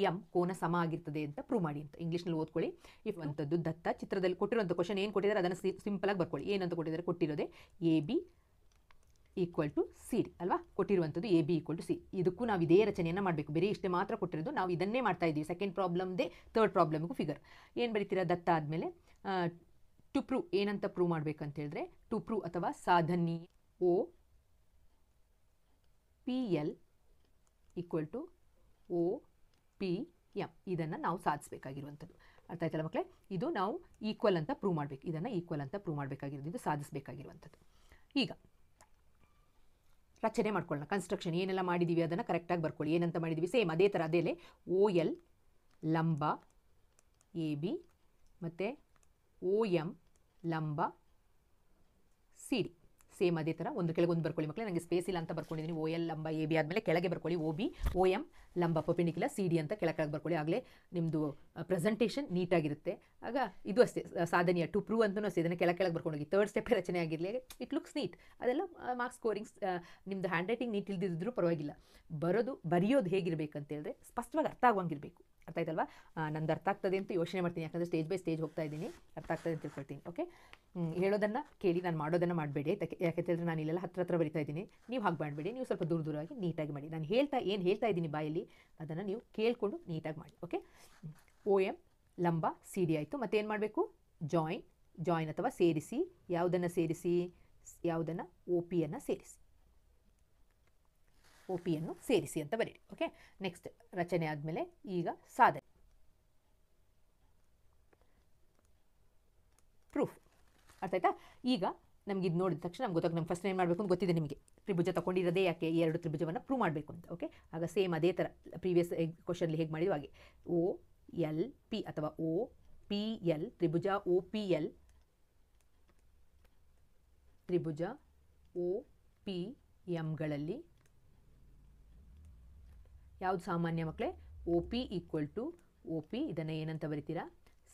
Speaker 1: ಎಂ ಕೋನ ಸಮ ಆಗಿರ್ತದೆ ಅಂತ ಪ್ರೂವ್ ಮಾಡಿ ಅಂತ ಇಂಗ್ಲೀಷ್ನಲ್ಲಿ ಓದ್ಕೊಳ್ಳಿ. ಇರುವಂಥದ್ದು ದತ್ತ ಚಿತ್ರದಲ್ಲಿ ಕೊಟ್ಟಿರುವಂಥ ಕ್ವಶನ್ ಏನು ಕೊಟ್ಟಿದ್ದಾರೆ ಅದನ್ನು ಸಿಂಪಲಾಗಿ ಬರ್ಕೊಳ್ಳಿ. ಏನಂತ ಕೊಟ್ಟಿದ್ದಾರೆ, ಕೊಟ್ಟಿರೋದೆ A B equal to C D ಅಲ್ವಾ, ಕೊಟ್ಟಿರುವಂಥದ್ದು A B equal to C. ಇದಕ್ಕೂ ನಾವು ಇದೇ ರಚನೆಯನ್ನು ಮಾಡಬೇಕು, ಬೇರೆ ಇಷ್ಟೇ ಮಾತ್ರ ಕೊಟ್ಟಿರೋದು, ನಾವು ಇದನ್ನೇ ಮಾಡ್ತಾ ಇದ್ದೀವಿ. ಸೆಕೆಂಡ್ ಪ್ರಾಬ್ಲಮ್ದೇ ಥರ್ಡ್ ಪ್ರಾಬ್ಲಮ್ಗೂ ಫಿಗರ್ ಏನು ಬರೀತೀರಾ, ದತ್ತ ಆದಮೇಲೆ ಟು ಪ್ರೂವ್ ಏನಂತ ಪ್ರೂವ್ ಮಾಡಬೇಕಂತ ಹೇಳಿದ್ರೆ, ಟು ಪ್ರೂವ್ ಅಥವಾ ಸಾಧನಿ O P L equal to O P M, ಇದನ್ನು ನಾವು ಸಾಧಿಸಬೇಕಾಗಿರುವಂಥದ್ದು. ಅರ್ಥ ಆಯ್ತಲ್ಲ ಮಕ್ಕಳೇ? ಇದು ನಾವು ಈಕ್ವಲ್ ಅಂತ ಪ್ರೂವ್ ಮಾಡಬೇಕು, ಇದನ್ನು ಈಕ್ವಲ್ ಅಂತ ಪ್ರೂವ್ ಮಾಡಬೇಕಾಗಿರೋದು, ಇದು ಸಾಧಿಸಬೇಕಾಗಿರುವಂಥದ್ದು. ಈಗ ರಚನೆ ಮಾಡ್ಕೊಳ್ಳೋಣ. ಕನ್ಸ್ಟ್ರಕ್ಷನ್ ಏನೆಲ್ಲ ಮಾಡಿದ್ದೀವಿ ಅದನ್ನು ಕರೆಕ್ಟಾಗಿ ಬರ್ಕೊಳ್ಳಿ. ಏನಂತ ಮಾಡಿದ್ದೀವಿ, ಸೇಮ್ ಅದೇ ಥರ ಅದೇಲೆ ಒ ಎಲ್ ಲಂಬ ಎ ಬಿ ಮತ್ತು ಒ ಎಮ್ ಲಂಬ ಸಿ ಡಿ, ಸೇಮ್ ಅದೇ ಥರ ಒಂದು ಕೆಳಗೆ ಒಂದು ಬರ್ಕೊಳ್ಳಿ ಮಕ್ಕಳೇ. ನನಗೆ ಸ್ಪೇಸ್ ಇಲ್ಲ ಅಂತ ಬರ್ಕೊಂಡಿದ್ದೀನಿ. ಒ ಎಲ್ ಲಂಬ ಎ ಬಿ ಆದಮೇಲೆ ಕೆಳಗೆ ಬರ್ಕೊಳ್ಳಿ ಒ ಬಿ ಒ ಎಮ್ ಲಂಬ ಪರ್ಪೆಂಡಿಕ್ಯುಲರ್ ಸಿ ಡಿ ಅಂತ ಕೆಳಗೆ ಬರ್ಕೊಳ್ಳಿ. ಆಗಲೇ ನಿಮ್ಮದು ಪ್ರೆಸೆಂಟೇಷನ್ ನೀಟಾಗಿರುತ್ತೆ. ಆಗ ಇದು ಅಷ್ಟೇ ಸಾಧನೆಯ ಟು ಪ್ರೂವ್ ಅಂತಲೂ ಅಷ್ಟೇ, ಇದನ್ನು ಕೆಳಗೆ ಬರ್ಕೊಂಡೋಗಿ ಥರ್ಡ್ ಸ್ಟೆಪ್ ರಚನೆ ಆಗಿರಲಿ, ಇಟ್ ಲುಕ್ಸ್ ನೀಟ್. ಅದೆಲ್ಲ ಮಾರ್ಕ್ಸ್ ಸ್ಕೋರಿಂಗ್ಸ್, ನಿಮ್ಮದು ಹ್ಯಾಂಡ್ ರೈಟಿಂಗ್ ನೀಟ್ ಇಲ್ದಿದ್ರೂ ಪರವಾಗಿಲ್ಲ, ಬರೆಯೋದು ಹೇಗಿರಬೇಕಂತ ಹೇಳಿದ್ರೆ ಸ್ಪಷ್ಟವಾಗಿ ಅರ್ಥ ಆಗುವಂಗಿರಬೇಕು. ಅರ್ಥ ಆಯ್ತಲ್ವಾ? ನಂದು ಅರ್ಥ ಆಗ್ತದೆ ಅಂತ ಯೋಚನೆ ಮಾಡ್ತೀನಿ, ಯಾಕಂದರೆ ಸ್ಟೇಜ್ ಬೈ ಸ್ಟೇಜ್ ಹೋಗ್ತಾ ಇದ್ದೀನಿ, ಅರ್ಥ ಆಗ್ತದೆ ಅಂತ ತಿಳ್ಕೊಳ್ತೀನಿ. ಓಕೆ, ಹೇಳೋದನ್ನು ಕೇಳಿ, ನಾನು ಮಾಡೋದನ್ನು ಮಾಡಬೇಡಿ. ಯಾಕೆ ಹೇಳಿದ್ರೆ ನಾನು ಇಲ್ಲೆಲ್ಲ ಹತ್ರ ಬರಿತಾ ಇದ್ದೀನಿ, ನೀವು ಹಾಗೆ ಮಾಡಬೇಡಿ, ನೀವು ಸ್ವಲ್ಪ ದೂರವಾಗಿ ನೀಟಾಗಿ ಮಾಡಿ. ನಾನು ಏನು ಹೇಳ್ತಾ ಇದ್ದೀನಿ ಬಾಯಲ್ಲಿ ಅದನ್ನು ನೀವು ಕೇಳಿಕೊಂಡು ನೀಟಾಗಿ ಮಾಡಿ. ಓಕೆ, ಒ ಎಮ್ ಲಂಬ ಸಿ ಡಿ ಆಯಿತು. ಮತ್ತೇನು ಮಾಡಬೇಕು, ಜಾಯಿನ್ ಅಥವಾ ಸೇರಿಸಿ. ಯಾವುದನ್ನು ಸೇರಿಸಿ, ಯಾವುದನ್ನು ಒ ಪಿಯನ್ನು ಸೇರಿಸಿ, ಒ ಪಿಯನ್ನು ಸೇರಿಸಿ ಅಂತ ಬರೀರಿ. ಓಕೆ, ನೆಕ್ಸ್ಟ್ ರಚನೆ ಆದಮೇಲೆ ಈಗ ಸಾಧನೆ ಪ್ರೂಫ್. ಅರ್ಥ ಆಯ್ತಾ? ಈಗ ನಮ್ಗೆ ಇದು ನೋಡಿದ ತಕ್ಷಣ ನಮ್ಗೆ ಗೊತ್ತಾಗ, ನಮ್ಗೆ ಫಸ್ಟ್ ಏನು ಮಾಡಬೇಕು ಅಂತ ಗೊತ್ತಿದೆ ನಿಮಗೆ. ತ್ರಿಭುಜ ತಗೊಂಡಿರೋದೇ ಯಾಕೆ, ಈ ಎರಡು ತ್ರಿಭುಜವನ್ನು ಪ್ರೂವ್ ಮಾಡಬೇಕು ಅಂತ. ಓಕೆ, ಆಗ ಸೇಮ್ ಅದೇ ಥರ ಪ್ರೀವಿಯಸ್ ಕ್ವಶನ್ಲಿ ಹೇಗೆ ಮಾಡಿದ್ವಿ ಹಾಗೆ ಒ ಎಲ್ ಪಿ ಅಥವಾ ಒ ಪಿ ಎಲ್ ತ್ರಿಭುಜ ಒ ಪಿ ಎಲ್ ತ್ರಿಭುಜ ಒ ಪಿ ಎಂಗಳಲ್ಲಿ ಯಾವುದು ಸಾಮಾನ್ಯ ಮಕ್ಕಳೇ, O P equal to O P, ಇದನ್ನು ಏನಂತ ಬರಿತೀರಾ,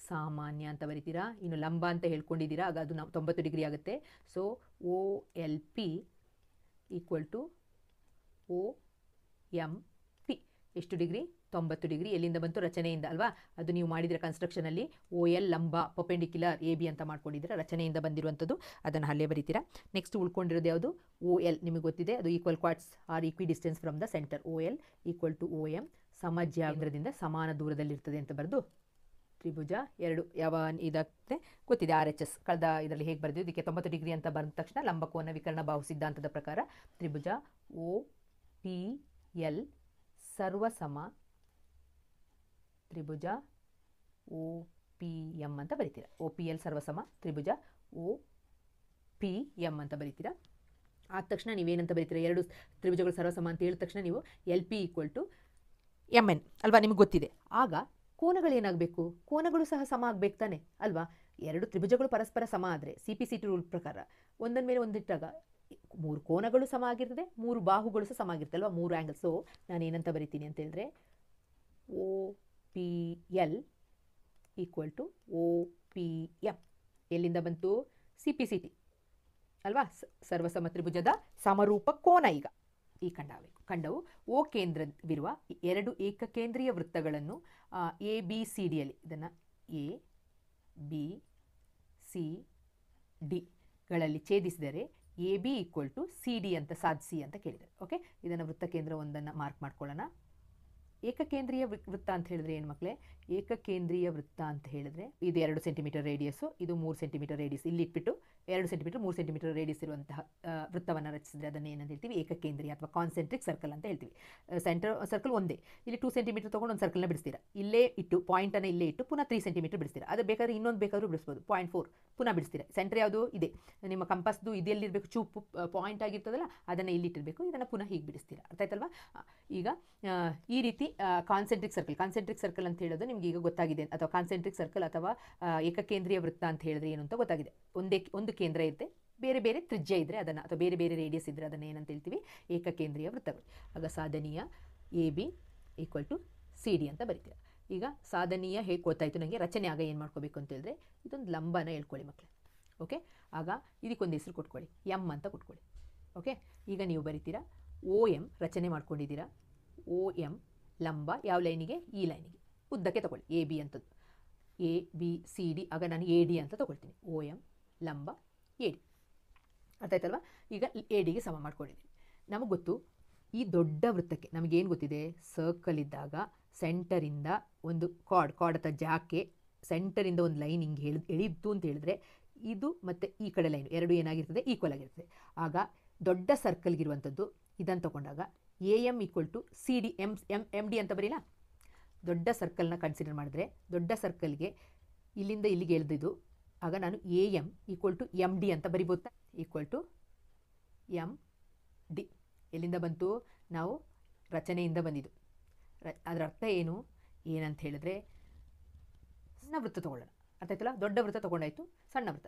Speaker 1: ಸಾಮಾನ್ಯ ಅಂತ ಬರಿತೀರಾ. ಇನ್ನು ಲಂಬ ಅಂತ ಹೇಳ್ಕೊಂಡಿದ್ದೀರಾ, ಆಗ ಅದು 90 ಡಿಗ್ರಿ ಆಗುತ್ತೆ. So O L P equal to O M P ಎಷ್ಟು ಡಿಗ್ರಿ, 90 ಡಿಗ್ರಿ. ಎಲ್ಲಿಂದ ಬಂತು, ರಚನೆಯಿಂದ ಅಲ್ವಾ. ಅದು ನೀವು ಮಾಡಿದರೆ ಕನ್ಸ್ಟ್ರಕ್ಷನಲ್ಲಿ ಒ ಎಲ್ ಲಂಬ ಪರ್ಪೆಂಡಿಕ್ಯುಲರ್ ಎ ಬಿ ಅಂತ ಮಾಡ್ಕೊಂಡಿದ್ದೀರಾ, ರಚನೆಯಿಂದ ಬಂದಿರುವಂಥದ್ದು, ಅದನ್ನು ಅಲ್ಲೇ ಬರೀತೀರಾ. ನೆಕ್ಸ್ಟ್ ಉಳ್ಕೊಂಡಿರೋದು ಯಾವುದು, ಒ ಎಲ್ ನಿಮಗೆ ಗೊತ್ತಿದೆ, ಅದು equal chords are equidistant from the centre. O L equal to O M ಸಮಜ್ಯಾಗ್ರದಿಂದ ಸಮಾನ ದೂರದಲ್ಲಿರ್ತದೆ ಅಂತ ಬರೆದು, ತ್ರಿಭುಜ ಎರಡು ಯಾವ ಇದಾಗುತ್ತೆ ಗೊತ್ತಿದೆ, ಆರ್ ಎಚ್ ಎಸ್ ಕಳೆದ ಇದರಲ್ಲಿ ಹೇಗೆ ಬರೆದಿದ್ದು, ಇದಕ್ಕೆ 90 ಡಿಗ್ರಿ ಅಂತ ಬರೆದ ತಕ್ಷಣ ಲಂಬಕೋನ ವಿಕರ್ಣ ಬಾಹು ಸಿದ್ಧಾಂತದ ಪ್ರಕಾರ ತ್ರಿಭುಜ ಒ ಪಿ ಎಲ್ ಸರ್ವಸಮ ತ್ರಿಭುಜ ಒ ಪಿ ಎಮ್ ಅಂತ ಬರಿತೀರಾ. ಒ ಪಿ ಎಲ್ ಸರ್ವಸಮ ತ್ರಿಭುಜ ಒ ಪಿ ಎಮ್ ಅಂತ ಬರಿತೀರಾ. ಆದ ತಕ್ಷಣ ನೀವೇನಂತ ಬರಿತೀರಾ, ಎರಡು ತ್ರಿಭುಜಗಳು ಸರ್ವಸಮ ಅಂತ ಹೇಳಿದ ತಕ್ಷಣ ನೀವು L P equal to M N ಅಲ್ವಾ, ನಿಮಗೆ ಗೊತ್ತಿದೆ. ಆಗ ಕೋನಗಳೇನಾಗಬೇಕು, ಕೋನಗಳು ಸಹ ಸಮ ಆಗಬೇಕು ತಾನೆ ಅಲ್ವಾ. ಎರಡು ತ್ರಿಭುಜಗಳು ಪರಸ್ಪರ ಸಮ ಆದರೆ C P C T rule ಪ್ರಕಾರ ಒಂದರ ಮೇಲೆ ಒಂದಿಟ್ಟಾಗ 3 ಕೋನಗಳು ಸಮ ಆಗಿರ್ತದೆ, 3 ಬಾಹುಗಳು ಸಹ ಸಮ ಆಗಿರ್ತದೆ ಅಲ್ವಾ, 3 ಆ್ಯಂಗಲ್. ಸೊ ನಾನು ಏನಂತ ಬರಿತೀನಿ ಅಂತ ಹೇಳಿದ್ರೆ O P L equal to O P M, ಎಲ್ಲಿಂದ ಬಂತು, ಸಿ ಪಿ ಸಿ ಟಿ ಅಲ್ವಾ, ಸರ್ವಸಮ ತ್ರಿಭುಜದ ಸಮರೂಪ ಕೋನ. ಈಗ ಈ ಖಂಡವು ಓ ಕೇಂದ್ರವಿರುವ ಎರಡು ಏಕಕೇಂದ್ರೀಯ ವೃತ್ತಗಳನ್ನು ಎ ಬಿ ಸಿ ಡಿಯಲ್ಲಿ, ಇದನ್ನು ಎ ಬಿ ಸಿ ಡಿಗಳಲ್ಲಿ ಛೇದಿಸಿದರೆ A B equal to C D ಅಂತ ಸಾಧಿಸಿ ಅಂತ ಕೇಳಿದ್ದಾರೆ. ಓಕೆ, ಇದನ್ನು ವೃತ್ತ ಕೇಂದ್ರ ಒಂದನ್ನು ಮಾರ್ಕ್ ಮಾಡ್ಕೊಳ್ಳೋಣ. ಏಕಕೇಂದ್ರೀಯ ವೃತ್ತ ಅಂತ ಹೇಳಿದ್ರೆ ಏನು ಮಕ್ಕಳೇ, ಏಕಕೇಂದ್ರೀಯ ವೃತ್ತ ಅಂತ ಹೇಳಿದ್ರೆ ಇದು 2 ಸೆಂಟಿಮೀಟರ್ ರೇಡಿಯಸ್ಸು, ಇದು 3 ಸೆಂಟಿಮೀಟರ್ ರೇಡಿಯಸ್, ಇಲ್ಲಿ ಇಟ್ಬಿಟ್ಟು 2 ಸೆಂಟಿಮೀಟರ್ 3 ಸೆಂಟಿಮೀಟರ್ ರೇಡಿಯಸ್ ಇರುವಂತಹ ವೃತ್ತವನ್ನು ರಚಿಸಿದ್ರೆ ಅದನ್ನು ಏನಂತ ಹೇಳ್ತೀವಿ, ಏಕಕೇಂದ್ರೀಯ ಅಥವಾ ಕಾನ್ಸೆಂಟ್ರಿಕ್ ಸರ್ಕಲ್ ಅಂತ ಹೇಳ್ತೀವಿ. ಸೆಂಟರ್ ಸರ್ಕಲ್ ಒಂದೇ, ಇಲ್ಲಿ 2 ಸೆಂಟಿಮೀಟರ್ ತೊಗೊಂಡು ಒಂದು ಸರ್ಕಲ್ನ ಬಿಡಿಸ್ತೀರಾ, ಇಲ್ಲೇ ಇಟ್ಟು ಪಾಯಿಂಟನ್ನು ಇಲ್ಲೇ ಇಟ್ಟು ಪುನಃ 3 ಸೆಂಟಿಮೀಟರ್ ಬಿಡಿಸ್ತೀರಾ. ಅದು ಬೇಕಾದ್ರೆ ಇನ್ನೊಂದು ಬೇಕಾದ್ರೂ ಬಿಡಿಸ್ಬೋದು, 0.4 ಪುನಃ ಬಿಡಿಸ್ತೀರಾ. ಸೆಂಟರ್ ಯಾವುದು ಇದೆ, ನಿಮ್ಮ ಕಂಪಾಸ್ದು ಇದೆಲ್ಲಿರಬೇಕು, ಚೂಪು ಪಾಯಿಂಟ್ ಆಗಿರ್ತದಲ್ಲ ಅದನ್ನು ಇಲ್ಲಿ ಇಟ್ಟಿರಬೇಕು, ಇದನ್ನು ಪುನಃ ಹೀಗೆ ಬಿಡಿಸ್ತೀರಾ. ಅರ್ಥ ಆಯ್ತಲ್ವಾ? ಈಗ ಈ ರೀತಿ ಕಾನ್ಸೆಂಟ್ರಿಕ್ ಸರ್ಕಲ್ ಅಂತ ಹೇಳೋದು ನಿಮ್ಗೆ ಈಗ ಗೊತ್ತಾಗಿದೆ, ಅಥವಾ ಕಾನ್ಸೆಂಟ್ರಿಕ್ ಸರ್ಕಲ್ ಅಥವಾ ಏಕಕೇಂದ್ರೀಯ ವೃತ್ತ ಅಂತ ಹೇಳಿದ್ರೆ ಏನು ಅಂತ ಗೊತ್ತಾಗಿದೆ. ಒಂದು ಕೇಂದ್ರ ಇರುತ್ತೆ, ಬೇರೆ ಬೇರೆ ತ್ರಿಜ್ಯ ಇದ್ದರೆ ಅದನ್ನು, ಅಥವಾ ಬೇರೆ ಬೇರೆ ರೇಡಿಯಸ್ ಇದ್ದರೆ ಅದನ್ನು ಏನಂತ ಹೇಳ್ತೀವಿ, ಏಕಕೇಂದ್ರೀಯ ವೃತ್ತಗಳು. ಆಗ ಸಾಧನೀಯ AB = CD ಅಂತ ಬರೀತೀರ. ಈಗ ಸಾಧನೀಯ ಹೇಗೆ ಗೊತ್ತಾಯಿತು ನನಗೆ, ರಚನೆ ಆಗ ಏನು ಮಾಡ್ಕೋಬೇಕು ಅಂತ ಹೇಳಿದ್ರೆ ಇದೊಂದು ಲಂಬನ ಹೇಳ್ಕೊಳ್ಳಿ ಮಕ್ಕಳು. ಓಕೆ, ಆಗ ಇದಕ್ಕೊಂದು ಹೆಸರು ಕೊಟ್ಕೊಳ್ಳಿ, ಎಮ್ ಅಂತ ಕೊಟ್ಕೊಳ್ಳಿ. ಓಕೆ, ಈಗ ನೀವು ಬರಿತೀರಾ OM ರಚನೆ ಮಾಡ್ಕೊಂಡಿದ್ದೀರಾ. OM ಲಂಬ ಯಾವ ಲೈನಿಗೆ, ಈ ಲೈನಿಗೆ ಉದ್ದಕ್ಕೆ ತಗೊಳ್ಳಿ, AB ಅಂತದ್ದು ABCD. ಆಗ ನಾನು AD ಅಂತ ತೊಗೊಳ್ತೀನಿ. OM ಲಂಬ AD. ಅರ್ಥ ಆಯ್ತಲ್ವಾ? ಈಗ ADಗೆ ಸಮ ಮಾಡ್ಕೊಂಡಿದ್ದೀನಿ. ನಮಗೆ ಗೊತ್ತು ಈ ದೊಡ್ಡ ವೃತ್ತಕ್ಕೆ ನಮಗೇನು ಗೊತ್ತಿದೆ, ಸರ್ಕಲ್ ಇದ್ದಾಗ ಸೆಂಟರಿಂದ ಒಂದು ಕಾರ್ಡ್ ಅಥವಾ ಜಾಕೆ ಸೆಂಟರಿಂದ ಒಂದು ಲೈನ್ ಹಿಂಗೆ ಎಳಿತು ಅಂತ ಹೇಳಿದ್ರೆ ಇದು ಮತ್ತು ಈ ಕಡೆ ಲೈನ್ ಎರಡು ಏನಾಗಿರ್ತದೆ, ಈಕ್ವಲ್ ಆಗಿರ್ತದೆ. ಆಗ ದೊಡ್ಡ ಸರ್ಕಲ್ಗಿರುವಂಥದ್ದು ಇದನ್ನು ತಗೊಂಡಾಗ AM = CD MD ಅಂತ ಬರೀಲ್ಲ. ದೊಡ್ಡ ಸರ್ಕಲ್ನ ಕನ್ಸಿಡರ್ ಮಾಡಿದ್ರೆ ದೊಡ್ಡ ಸರ್ಕಲ್ಗೆ ಇಲ್ಲಿಂದ ಇಲ್ಲಿಗೆ ಎಳೆದಿದ್ದು, ಆಗ ನಾನು AM = MD ಅಂತ ಬರಿಬೋದಾ, MD. ಎಲ್ಲಿಂದ ಬಂತು, ನಾವು ರಚನೆಯಿಂದ ಬಂದಿದ್ದು. ಅದರ ಅರ್ಥ ಏನಂತ ಹೇಳಿದ್ರೆ ಸಣ್ಣ ವೃತ್ತ ತೊಗೊಳ್ಳೋಣ. ಅರ್ಥ ಆಯ್ತಲ್ಲ? ದೊಡ್ಡ ವೃತ್ತ ತೊಗೊಂಡಾಯ್ತು,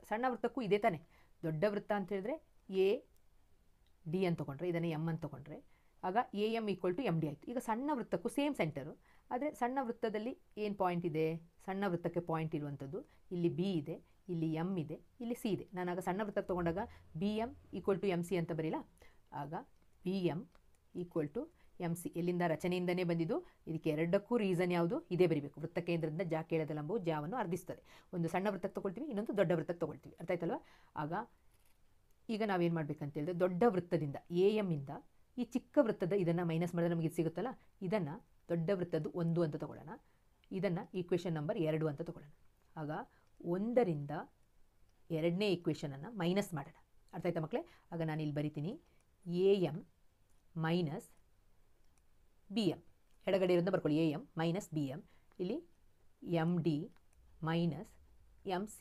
Speaker 1: ಸಣ್ಣ ವೃತ್ತಕ್ಕೂ ಇದೇ ತಾನೆ. ದೊಡ್ಡ ವೃತ್ತ ಅಂತ ಹೇಳಿದ್ರೆ AD ಅಂತ ತೊಗೊಂಡ್ರೆ, ಇದನ್ನು M ಅಂತ ತೊಗೊಂಡ್ರೆ ಆಗ AM = MD ಆಯಿತು. ಈಗ ಸಣ್ಣ ವೃತ್ತಕ್ಕೂ ಸೇಮ್ ಸೆಂಟರು, ಆದರೆ ಸಣ್ಣ ವೃತ್ತದಲ್ಲಿ ಏನು ಪಾಯಿಂಟ್ ಇದೆ, ಸಣ್ಣ ವೃತ್ತಕ್ಕೆ ಪಾಯಿಂಟ್ ಇರುವಂಥದ್ದು ಇಲ್ಲಿ B ಇದೆ, ಇಲ್ಲಿ M ಇದೆ, ಇಲ್ಲಿ C ಇದೆ. ನಾನಾಗ ಸಣ್ಣ ವೃತ್ತಕ್ಕೆ ತೊಗೊಂಡಾಗ BM = MC ಅಂತ ಬರೀಲ್ಲ. ಆಗ BM = MC ಎಲ್ಲಿಂದ, ರಚನೆಯಿಂದನೇ ಬಂದಿದ್ದು. ಇದಕ್ಕೆ ಎರಡಕ್ಕೂ ರೀಸನ್ ಯಾವುದು, ಇದೇ ಬರೀಬೇಕು. ವೃತ್ತ ಕೇಂದ್ರದಿಂದ ಜಾಕೆ ಎಳೆದ ಲಂಬವು ಜಾವನ್ನು ಅರ್ಧಿಸ್ತದೆ. ಒಂದು ಸಣ್ಣ ವೃತ್ತಕ್ಕೆ ತೊಗೊಳ್ತೀವಿ, ಇನ್ನೊಂದು ದೊಡ್ಡ ವೃತ್ತಕ್ಕೆ ತೊಗೊಳ್ತೀವಿ. ಅರ್ಥ ಆಯ್ತಲ್ವ? ಆಗ ಈಗ ನಾವೇನು ಮಾಡಬೇಕಂತ ಹೇಳಿದ್ರೆ ದೊಡ್ಡ ವೃತ್ತದಿಂದ AM ಇಂದ ಈ ಚಿಕ್ಕ ವೃತ್ತದ ಇದನ್ನು ಮೈನಸ್ ಮಾಡಿದ್ರೆ ನಮಗೆ ಇದು ಸಿಗುತ್ತಲ್ಲ, ಇದನ್ನು ದೊಡ್ಡ ವೃತ್ತದ್ದು 1 ಅಂತ ತೊಗೊಳ್ಳೋಣ, ಇದನ್ನು ಈಕ್ವೇಷನ್ ನಂಬರ್ 2 ಅಂತ ತೊಗೊಳ್ಳೋಣ. ಆಗ 1ರಿಂದ 2ನೇ ಈಕ್ವೇಷನನ್ನು ಮೈನಸ್ ಮಾಡೋಣ. ಅರ್ಥ ಆಯ್ತಾ ಮಕ್ಕಳೇ? ಆಗ ನಾನು ಇಲ್ಲಿ ಬರಿತೀನಿ AM ಮೈನಸ್ BM. ಎಡಗಡೆ ಇರೋದನ್ನ ಬರ್ಕೊಳ್ಳಿ, AM ಮೈನಸ್ BM. ಇಲ್ಲಿ MD ಮೈನಸ್ MC.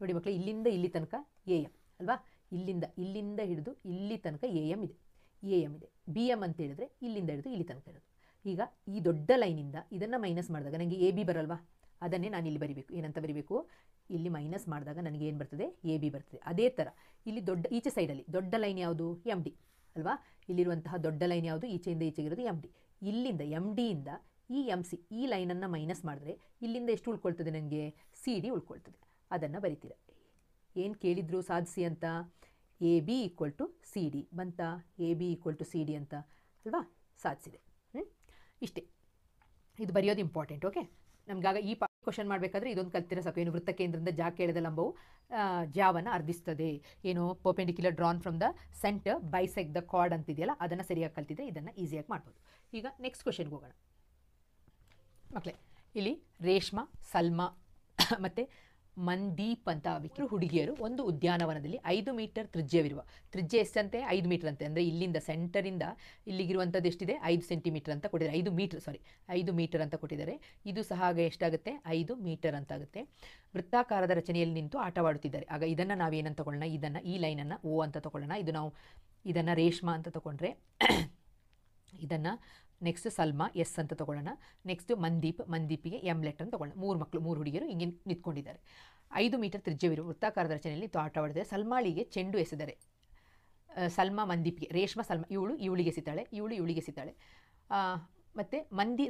Speaker 1: ನೋಡಿ ಮಕ್ಕಳೇ, ಇಲ್ಲಿಂದ ಇಲ್ಲಿ ತನಕ AM ಅಲ್ವಾ, ಇಲ್ಲಿಂದ ಹಿಡಿದು ಇಲ್ಲಿ ತನಕ AM ಇದೆ. BM ಅಂತ ಹೇಳಿದ್ರೆ ಇಲ್ಲಿಂದ ಹಿಡಿದು ಇಲ್ಲಿ ತನಕ ಇರೋದು. ಈಗ ಈ ದೊಡ್ಡ ಲೈನಿಂದ ಇದನ್ನು ಮೈನಸ್ ಮಾಡಿದಾಗ ನನಗೆ AB ಬರಲ್ವಾ, ಅದನ್ನೇ ನಾನು ಇಲ್ಲಿ ಬರಿಬೇಕು. ಏನಂತ ಬರಿಬೇಕು, ಇಲ್ಲಿ ಮೈನಸ್ ಮಾಡಿದಾಗ ನನಗೆ ಏನು ಬರ್ತದೆ, AB ಬರ್ತದೆ. ಅದೇ ಥರ ಇಲ್ಲಿ ಈಚೆ ಸೈಡಲ್ಲಿ ದೊಡ್ಡ ಲೈನ್ ಯಾವುದು, MD ಅಲ್ವಾ. ಇಲ್ಲಿರುವಂತಹ ದೊಡ್ಡ ಲೈನ್ ಯಾವುದು, ಈಚೆಯಿಂದ ಈಚೆಗಿರೋದು MD. ಇಲ್ಲಿಂದ MDಯಿಂದ ಈ MC ಈ ಲೈನನ್ನು ಮೈನಸ್ ಮಾಡಿದ್ರೆ ಇಲ್ಲಿಂದ ಎಷ್ಟು ಉಳ್ಕೊಳ್ತದೆ, ನನಗೆ CD ಉಳ್ಕೊಳ್ತದೆ. ಅದನ್ನು ಬರಿತೀರ. ಏನು ಕೇಳಿದ್ರು ಸಾಧಿಸಿ ಅಂತ, AB = CD ಬಂತ, AB = CD ಅಂತ ಅಲ್ವಾ, ಸಾಧಿಸಿದೆ. ಇಷ್ಟೇ, ಇದು ಬರೆಯೋದು ಇಂಪಾರ್ಟೆಂಟ್. ಓಕೆ, ನಮಗಾಗ ಈ ಕ್ವಶನ್ ಮಾಡಬೇಕಾದ್ರೆ ಇದೊಂದು ಕಲ್ತಿರೋ ಸಾಕು. ಏನು, ವೃತ್ತ ಕೇಂದ್ರದಿಂದ ಜಾಕೆ ಎಳೆದ ಲಂಬವು ಜಾವನ್ನು ಅರ್ಧಿಸ್ತದೆ. ಏನು, perpendicular drawn from the centre bisect the chord ಅಂತಿದೆಯಲ್ಲ, ಅದನ್ನು ಸರಿಯಾಗಿ ಕಲ್ತಿದ್ರೆ ಇದನ್ನು ಈಸಿಯಾಗಿ ಮಾಡ್ಬೋದು. ಈಗ ನೆಕ್ಸ್ಟ್ ಕ್ವಶನ್ಗೆ ಹೋಗೋಣ ಮಕ್ಕಳೇ. ಇಲ್ಲಿ ರೇಷ್ಮಾ, ಸಲ್ಮಾ ಮತ್ತು ಮಂದೀಪ್ ಅಂತ ಹುಡುಗಿಯರು ಒಂದು ಉದ್ಯಾನವನದಲ್ಲಿ 5 ಮೀಟರ್ ತ್ರಿಜ್ಯವಿರುವ, ತ್ರಿಜ್ಯ ಎಷ್ಟಂತೆ, 5 ಮೀಟರ್ ಅಂತೆ. ಅಂದರೆ ಇಲ್ಲಿಂದ ಸೆಂಟರಿಂದ ಇಲ್ಲಿಗಿರುವಂಥದ್ದು ಎಷ್ಟಿದೆ, 5 ಸೆಂಟಿಮೀಟರ್ ಅಂತ ಕೊಟ್ಟಿದ್ದಾರೆ. 5 ಮೀಟರ್ ಅಂತ ಕೊಟ್ಟಿದ್ದಾರೆ. ಇದು ಸಹ ಆಗ ಎಷ್ಟಾಗುತ್ತೆ, 5 ಮೀಟರ್ ಅಂತ ಆಗುತ್ತೆ. ವೃತ್ತಾಕಾರದ ರಚನೆಯಲ್ಲಿ ನಿಂತು ಆಟವಾಡುತ್ತಿದ್ದಾರೆ. ಆಗ ಇದನ್ನು ನಾವೇನಂತ ತಗೊಳ್ಳೋಣ, ಈ ಲೈನನ್ನು O ಅಂತ ತಗೊಳ್ಳೋಣ. ಇದನ್ನು ರೇಷ್ಮಾ ಅಂತ ತಗೊಂಡ್ರೆ, ಇದನ್ನು ನೆಕ್ಸ್ಟ್ ಸಲ್ಮಾ S ಅಂತ ತಗೊಳ್ಳೋಣ. ನೆಕ್ಸ್ಟ್ ಮಂದೀಪಿಗೆ M ಲೆಟರ್ ಅಂತ ತಗೊಳ್ಳೋಣ. 3 ಹುಡುಗಿಯರು ಹಿಂಗೆ ನಿಂತ್ಕೊಂಡಿದ್ದಾರೆ. 5 ಮೀಟರ್ ತ್ರಿಜ್ಯವಿರುವ ವೃತ್ತಾಕಾರದ ರಚನೆಯಲ್ಲಿ ಆಟವಾಡಿದರೆ ಸಲ್ಮಾಳಿಗೆ ಚೆಂಡು ಎಸೆದರೆ, ಸಲ್ಮಾ ಮಂದೀಪಿಗೆ, ರೇಷ್ಮಾ ಸಲ್ಮಾ ಇವಳಿಗೆ ಎಸಿತಾಳೆ, ಇವಳಿಗೆ ಎಸಿತಾಳೆ. ಮತ್ತು ಮಂದಿ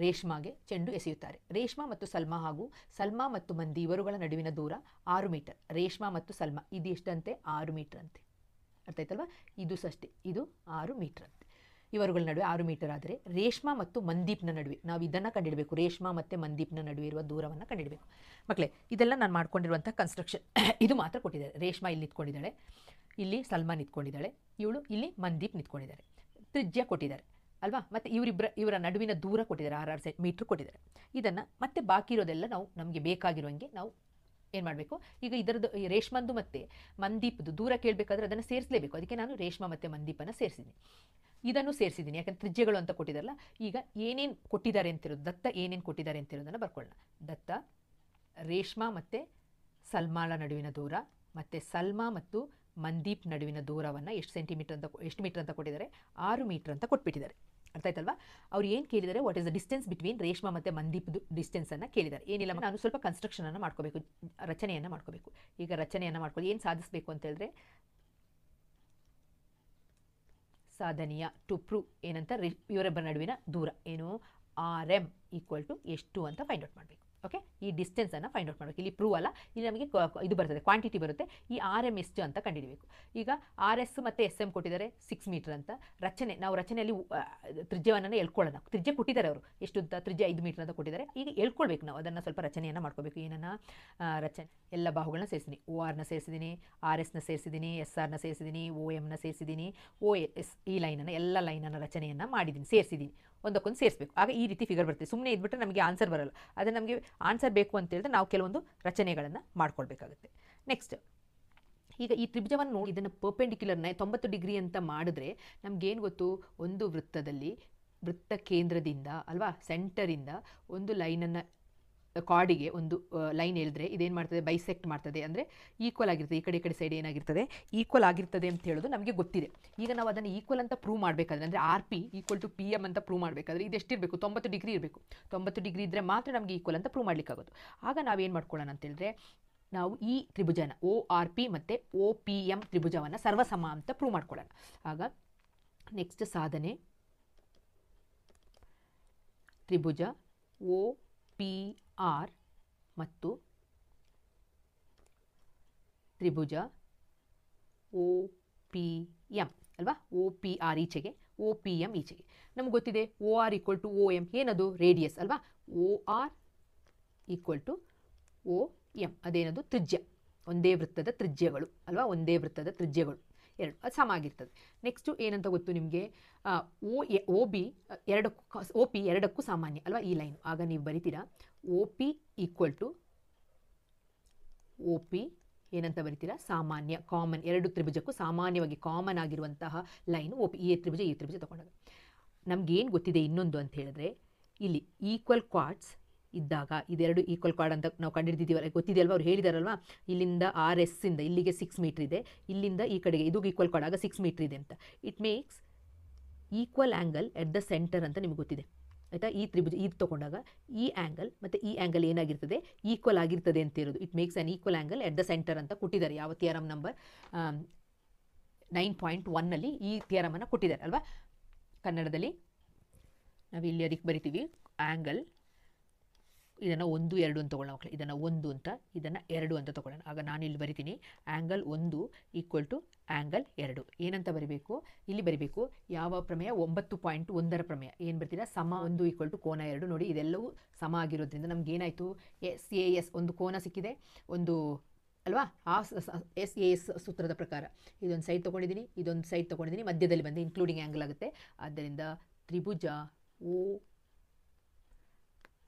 Speaker 1: ರೇಷ್ಮಾಗೆ ಚೆಂಡು ಎಸೆಯುತ್ತಾರೆ. ರೇಷ್ಮಾ ಮತ್ತು ಸಲ್ಮಾ ಹಾಗೂ ಸಲ್ಮಾ ಮತ್ತು ಮಂದಿ ಇವರುಗಳ ನಡುವಿನ ದೂರ 6 ಮೀಟರ್. ರೇಷ್ಮಾ ಮತ್ತು ಸಲ್ಮಾ ಇದು ಎಷ್ಟಂತೆ, 6 ಮೀಟರ್ ಅಂತೆ. ಅರ್ಥ ಆಯ್ತಲ್ವಾ? ಇದು ಅಷ್ಟೇ, ಇದು 6 ಮೀಟರ್ ಅಂತೆ. ಇವರುಗಳ ನಡುವೆ 6 ಮೀಟರ್ ಆದರೆ ರೇಷ್ಮಾ ಮತ್ತು ಮಂದೀಪ್ನ ನಡುವೆ ನಾವು ಇದನ್ನು ಕಂಡಿಡಬೇಕು. ರೇಷ್ಮಾ ಮತ್ತು ಮಂದೀಪ್ನ ನಡುವೆ ಇರುವ ದೂರವನ್ನು ಕಂಡಿಡಬೇಕು ಮಕ್ಕಳೇ. ಇದೆಲ್ಲ ನಾನು ಮಾಡ್ಕೊಂಡಿರುವಂಥ ಕನ್ಸ್ಟ್ರಕ್ಷನ್. ಇದು ಮಾತ್ರ ಕೊಟ್ಟಿದ್ದಾರೆ. ರೇಷ್ಮಾ ಇಲ್ಲಿ ನಿಂತ್ಕೊಂಡಿದ್ದಾಳೆ, ಇಲ್ಲಿ ಸಲ್ಮಾ ನಿಂತ್ಕೊಂಡಿದ್ದಾಳೆ, ಇಲ್ಲಿ ಮಂದೀಪ್ ನಿಂತ್ಕೊಂಡಿದ್ದಾರೆ. ತ್ರಿಜ್ಯ ಕೊಟ್ಟಿದ್ದಾರೆ. ಅಲ್ವಾ. ಮತ್ತು ಇವರ ನಡುವಿನ ದೂರ ಕೊಟ್ಟಿದ್ದಾರೆ 6 ಮೀಟ್ರ್ ಕೊಟ್ಟಿದ್ದಾರೆ. ಇದನ್ನು ಮತ್ತೆ ಬಾಕಿ ಇರೋದೆಲ್ಲ ನಾವು ನಮಗೆ ಬೇಕಾಗಿರುವಂಗೆ ನಾವು ಏನು ಮಾಡಬೇಕು, ಈಗ ಇದರದ್ದು ರೇಷ್ಮಂದು ಮತ್ತು ಮಂದೀಪ್ದು ದೂರ ಕೇಳಬೇಕಾದ್ರೆ ಅದನ್ನು ಸೇರಿಸಲೇಬೇಕು. ಅದಕ್ಕೆ ನಾನು ರೇಷ್ಮಾ ಮತ್ತು ಮಂದೀಪನ್ನು ಸೇರಿಸಿದ್ದೀನಿ, ಇದನ್ನು ಸೇರಿಸಿದ್ದೀನಿ, ಯಾಕಂದರೆ ತ್ರಿಜ್ಯಗಳು ಅಂತ ಕೊಟ್ಟಿದ್ದಾರಲ್ಲ. ಈಗ ಏನೇನು ಕೊಟ್ಟಿದ್ದಾರೆ ಅಂತಿರೋದು, ದತ್ತ ಏನೇನು ಕೊಟ್ಟಿದ್ದಾರೆ ಅಂತಿರೋದನ್ನು ಬರ್ಕೊಳ್ಳೋಣ. ದತ್ತ ರೇಷ್ಮಾ ಮತ್ತು ಸಲ್ಮಾಳ ನಡುವಿನ ದೂರ ಮತ್ತು ಸಲ್ಮಾ ಮತ್ತು ಮಂದೀಪ್ ನಡುವಿನ ದೂರವನ್ನು ಎಷ್ಟು ಮೀಟರ್ ಅಂತ ಕೊಟ್ಟಿದ್ದಾರೆ, 6 ಮೀಟರ್ ಅಂತ ಕೊಟ್ಬಿಟ್ಟಿದ್ದಾರೆ. ಅರ್ಥ ಆಯ್ತಲ್ವಾ. ಅವ್ರು ಏನು ಕೇಳಿದ್ದಾರೆ, what is the distance between Reshma ಮತ್ತು ಮಂದೀಪ್ದು ಡಿಸ್ಟೆನ್ಸನ್ನು ಕೇಳಿದ್ದಾರೆ. ಏನಿಲ್ಲ, ನಾನು ಸ್ವಲ್ಪ ಕನ್ಸ್ಟ್ರಕ್ಷನನ್ನು ಮಾಡ್ಕೋಬೇಕು, ರಚನೆಯನ್ನು ಮಾಡ್ಕೋಬೇಕು. ಈಗ ರಚನೆಯನ್ನು ಮಾಡ್ಕೊಳ್ಳಿ. ಏನು ಸಾಧಿಸಬೇಕು ಅಂತ ಹೇಳಿದ್ರೆ, ಸಾಧನೀಯ ಟು ಪ್ರೂವ್ ಏನಂತ ಇವರೊಬ್ಬರ ನಡುವಿನ ದೂರ ಏನು, RM = ಎಷ್ಟು ಅಂತ ಫೈಂಡ್ ಔಟ್ ಮಾಡಬೇಕು. ಓಕೆ, ಈ ಡಿಸ್ಟೆನ್ಸನ್ನು ಫೈಂಡ್ ಔಟ್ ಮಾಡಬೇಕು. ಇಲ್ಲಿ ಪ್ರೂವ್ ಅಲ್ಲ, ಇಲ್ಲಿ ನಮಗೆ ಇದು ಬರ್ತದೆ, ಕ್ವಾಂಟಿಟಿ ಬರುತ್ತೆ. ಈ RM ಎಷ್ಟು ಅಂತ ಕಂಡುಹಿಡಬೇಕು. ಈಗ RS ಮತ್ತು SM ಕೊಟ್ಟಿದ್ದಾರೆ 6 ಮೀಟರ್ ಅಂತ. ನಾವು ರಚನೆಯಲ್ಲಿ ತ್ರಿಜ್ಯವನ್ನು ಎಳ್ಕೊಳ್ಳೋಣ. ತ್ರಿಜ್ಯ ಕೊಟ್ಟಿದ್ದಾರೆ ಅವರು, ಎಷ್ಟು ಅಂತ, ತ್ರಿಜ್ಯ 5 ಮೀಟರ್ ಅಂತ ಕೊಟ್ಟಿದ್ದಾರೆ. ಈಗ ಎಳ್ಕೊಳ್ಬೇಕು ನಾವು ಅದನ್ನು, ಸ್ವಲ್ಪ ರಚನೆಯನ್ನು ಮಾಡ್ಕೋಬೇಕು. ಏನನ್ನ ರಚನೆ, ಎಲ್ಲ ಬಾಹುಗಳನ್ನ ಸೇರಿಸಿದ್ದೀನಿ. ORನ ಸೇರಿಸಿದ್ದೀನಿ, RSನ ಸೇರಿಸಿದ್ದೀನಿ, SRನ ಸೇರಿಸಿದ್ದೀನಿ, OMನ ಸೇರಿಸಿದ್ದೀನಿ, OS ಈ ಲೈನನ್ನು, ಎಲ್ಲ ಲೈನನ್ನು ರಚನೆಯನ್ನು ಮಾಡಿದ್ದೀನಿ, ಸೇರಿಸಿದ್ದೀನಿ. ಒಂದಕ್ಕೊಂದು ಸೇರಿಸಬೇಕು. ಆಗ ಈ ರೀತಿ ಫಿಗರ್ ಬರುತ್ತೆ. ಸುಮ್ಮನೆ ಇದ್ಬಿಟ್ರೆ ನಮಗೆ ಆನ್ಸರ್ ಬರಲ್ಲ. ಅದೇ ನಮಗೆ ಆನ್ಸರ್ ಬೇಕು ಅಂತ ಹೇಳಿದ್ರೆ ನಾವು ಕೆಲವೊಂದು ರಚನೆಗಳನ್ನು ಮಾಡ್ಕೊಳ್ಬೇಕಾಗುತ್ತೆ. ನೆಕ್ಸ್ಟ್, ಈಗ ಈ ತ್ರಿಭುಜವನ್ನು ನೋಡಿ, ಇದನ್ನು ಪರ್ಪೆಂಡಿಕ್ಯುಲರ್ನ 90 ಡಿಗ್ರಿ ಅಂತ ಮಾಡಿದ್ರೆ ನಮಗೇನು ಗೊತ್ತು, ಒಂದು ವೃತ್ತ ಕೇಂದ್ರದಿಂದ ಅಲ್ವಾ, ಸೆಂಟರಿಂದ ಒಂದು ಲೈನನ್ನು ಕಾರ್ಡಿಗೆ ಒಂದು ಲೈನ್ ಹೇಳಿದ್ರೆ ಇದೇನು ಮಾಡ್ತದೆ, ಬೈಸೆಕ್ಟ್ ಮಾಡ್ತದೆ. ಅಂದರೆ ಈಕ್ವಲ್ ಆಗಿರ್ತದೆ. ಈ ಕಡೆ ಸೈಡ್ ಏನಾಗಿರ್ತದೆ, ಈಕ್ವಲ್ ಆಗಿರ್ತದೆ ಅಂತ ಹೇಳೋದು ನಮಗೆ ಗೊತ್ತಿದೆ. ಈಗ ನಾವು ಅದನ್ನು ಈಕ್ವಲ್ ಅಂತ ಪ್ರೂವ್ ಮಾಡಬೇಕಾದ್ರೆ, ಅಂದರೆ RP = PM ಅಂತ ಪ್ರೂವ್ ಮಾಡಬೇಕಾದ್ರೆ ಇದು ಎಷ್ಟಿರಬೇಕು, 90 ಡಿಗ್ರಿ ಇರಬೇಕು. 90 ಡಿಗ್ರಿ ಇದ್ದರೆ ಮಾತ್ರ ನಮಗೆ ಈಕ್ವಲ್ ಅಂತ ಪ್ರೂವ್ ಮಾಡಲಿಕ್ಕಾಗೋದು. ಆಗ ನಾವೇನು ಮಾಡ್ಕೊಳ್ಳೋಣ ಅಂತ ಹೇಳಿದ್ರೆ, ನಾವು ಈ ತ್ರಿಭುಜನ ORP ಮತ್ತು OPM ತ್ರಿಭುಜವನ್ನು ಸರ್ವಸಮ ಅಂತ ಪ್ರೂವ್ ಮಾಡ್ಕೊಳ್ಳೋಣ. ಆಗ ನೆಕ್ಸ್ಟ್ ಸಾಧನೆ, ತ್ರಿಭುಜ OPR ಮತ್ತು ತ್ರಿಭುಜ OPM ಅಲ್ವಾ. OPR ಈಚೆಗೆ, OPM ಈಚೆಗೆ. ನಮ್ಗೆ ಗೊತ್ತಿದೆ OR = OM, ಏನದು, ರೇಡಿಯಸ್ ಅಲ್ವಾ. OR = OM ಅದೇನದು, ತ್ರಿಜ್ಯ. ಒಂದೇ ವೃತ್ತದ ತ್ರಿಜ್ಯಗಳು ಅಲ್ವಾ, ಒಂದೇ ವೃತ್ತದ ತ್ರಿಜ್ಯಗಳು ಎರಡು, ಅದು ಸಮ ಆಗಿರ್ತದೆ. ನೆಕ್ಸ್ಟು ಏನಂತ ಗೊತ್ತು ನಿಮಗೆ, OP ಎರಡಕ್ಕೂ ಸಾಮಾನ್ಯ ಅಲ್ವಾ ಈ ಲೈನು. ಆಗ ನೀವು ಬರಿತೀರಾ OP ಏನಂತ ಬರಿತೀರಾ, ಸಾಮಾನ್ಯ, ಕಾಮನ್. ಎರಡು ತ್ರಿಭುಜಕ್ಕೂ ಸಾಮಾನ್ಯವಾಗಿ ಕಾಮನ್ ಆಗಿರುವಂತಹ ಲೈನು OP. ಈ ತ್ರಿಭುಜ ತಗೊಂಡಾಗ ನಮಗೇನು ಗೊತ್ತಿದೆ ಇನ್ನೊಂದು ಅಂತ ಹೇಳಿದ್ರೆ, ಇಲ್ಲಿ ಈಕ್ವಲ್ ಕ್ವಾಡ್ಸ್ ಇದ್ದಾಗ, ಇದೆರಡು ಈಕ್ವಲ್ ಕ್ವಾಡ್ ಅಂತ ನಾವು ಕಂಡುಹಿಡಿದಿದ್ದೀವಲ್ಲ, ಗೊತ್ತಿದೆ ಅಲ್ವಾ, ಅವ್ರು ಹೇಳಿದಾರಲ್ವಾ. ಇಲ್ಲಿಂದ RS ಇಂದ ಇಲ್ಲಿಗೆ 6 ಮೀಟರ್ ಇದೆ, ಇಲ್ಲಿಂದ ಈ ಕಡೆಗೆ ಇದು ಈಕ್ವಲ್ ಕ್ವಾಡ್, ಆಗ 6 ಮೀಟರ್ ಇದೆ ಅಂತ. It makes equal angle at the centre ಅಂತ ನಿಮಗೆ ಗೊತ್ತಿದೆ ಆಯಿತಾ. ಈ ತ್ರಿಭುಜ ಇದು ತೊಗೊಂಡಾಗ ಈ ಆ್ಯಂಗಲ್ ಮತ್ತು ಈ ಆ್ಯಂಗಲ್ ಏನಾಗಿರ್ತದೆ, ಈಕ್ವಲ್ ಆಗಿರ್ತದೆ ಅಂತ ಇರೋದು. It makes an equal angle at the centre ಅಂತ ಕೊಟ್ಟಿದ್ದಾರೆ. ಯಾವ ಥಿಯರಮ್ ನಂಬರ್ 9.1ನಲ್ಲಿ ಈ ಥಿಯರಮನ್ನು ಕೊಟ್ಟಿದ್ದಾರೆ ಅಲ್ವಾ. ಕನ್ನಡದಲ್ಲಿ ನಾವು ಇಲ್ಲಿ ಅದಕ್ಕೆ ಬರಿತೀವಿ, ಆ್ಯಂಗಲ್ ಇದನ್ನು 1, 2 ಅಂತ ತೊಗೊಳ್ಳೋಣ ಮಕ್ಕಳು. ಇದನ್ನು 1 ಅಂತ, ಇದನ್ನು 2 ಅಂತ ತೊಗೊಳ್ಳೋಣ. ಆಗ ನಾನು ಇಲ್ಲಿ ಬರಿತೀನಿ ಆ್ಯಂಗಲ್ 1 = ಆ್ಯಂಗಲ್ 2. ಏನಂತ ಬರಿಬೇಕು, ಇಲ್ಲಿ ಬರಿಬೇಕು ಯಾವ ಪ್ರಮೇಯ, 9.1ರ ಪ್ರಮೇಯ. ಏನು ಬರ್ತೀರಾ, ಸಮ 1 = ಕೋನ 2. ನೋಡಿ, ಇದೆಲ್ಲವೂ ಸಮ ಆಗಿರೋದ್ರಿಂದ ನಮ್ಗೆ ಏನಾಯಿತು, SAS ಒಂದು ಕೋನ ಸಿಕ್ಕಿದೆ, ಒಂದು ಅಲ್ವಾ. ಆ SAS ಸೂತ್ರದ ಪ್ರಕಾರ ಇದೊಂದು ಸೈಡ್ ತೊಗೊಂಡಿದ್ದೀನಿ, ಇದೊಂದು ಸೈಡ್ ತೊಗೊಂಡಿದ್ದೀನಿ, ಮಧ್ಯದಲ್ಲಿ ಬಂದು ಇನ್ಕ್ಲೂಡಿಂಗ್ ಆ್ಯಂಗಲ್ ಆಗುತ್ತೆ. ಆದ್ದರಿಂದ ತ್ರಿಭುಜ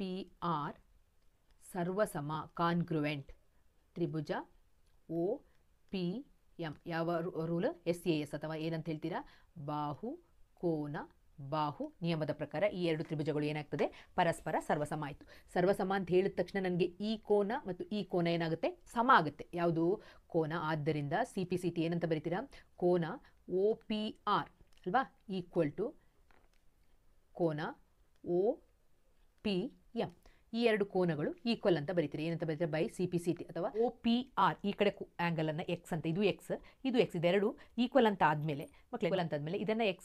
Speaker 1: OPR ಸರ್ವಸಮ, ಕಾನ್ಗ್ರುವೆಂಟ್. ತ್ರಿಭುಜ OPM ಯಾವ ರೂಲ್, SAS ಅಥವಾ ಏನಂತ ಹೇಳ್ತೀರಾ, ಬಾಹು ಕೋನ ಬಾಹು ನಿಯಮದ ಪ್ರಕಾರ ಈ ಎರಡು ತ್ರಿಭುಜಗಳು ಏನಾಗ್ತದೆ, ಪರಸ್ಪರ ಸರ್ವಸಮ ಆಯಿತು. ಸರ್ವಸಮ ಅಂತ ಹೇಳಿದ ತಕ್ಷಣ ನನಗೆ ಈ ಕೋನ ಮತ್ತು ಈ ಕೋನ ಏನಾಗುತ್ತೆ, ಸಮ ಆಗುತ್ತೆ. ಯಾವುದು, ಕೋನ. ಆದ್ದರಿಂದ CPCT ಏನಂತ ಬರಿತೀರಾ, ಕೋನ OPR ಅಲ್ವಾ = ಕೋನ OPM. ಈ ಎರಡು ಕೋನಗಳು ಈಕ್ವಲ್ ಅಂತ ಬರೀತೀರಿ. ಏನಂತ ಬರೀತೀರಿ, ಬೈ CPCT ಅಥವಾ OPR. ಈ ಕಡೆ ಆ್ಯಂಗಲನ್ನು X ಅಂತ, ಇದು X, ಇದೆರಡು ಈಕ್ವಲ್ ಅಂತ ಆದಮೇಲೆ ಈಕ್ವಲ್ ಅಂತ ಆದಮೇಲೆ ಇದನ್ನು X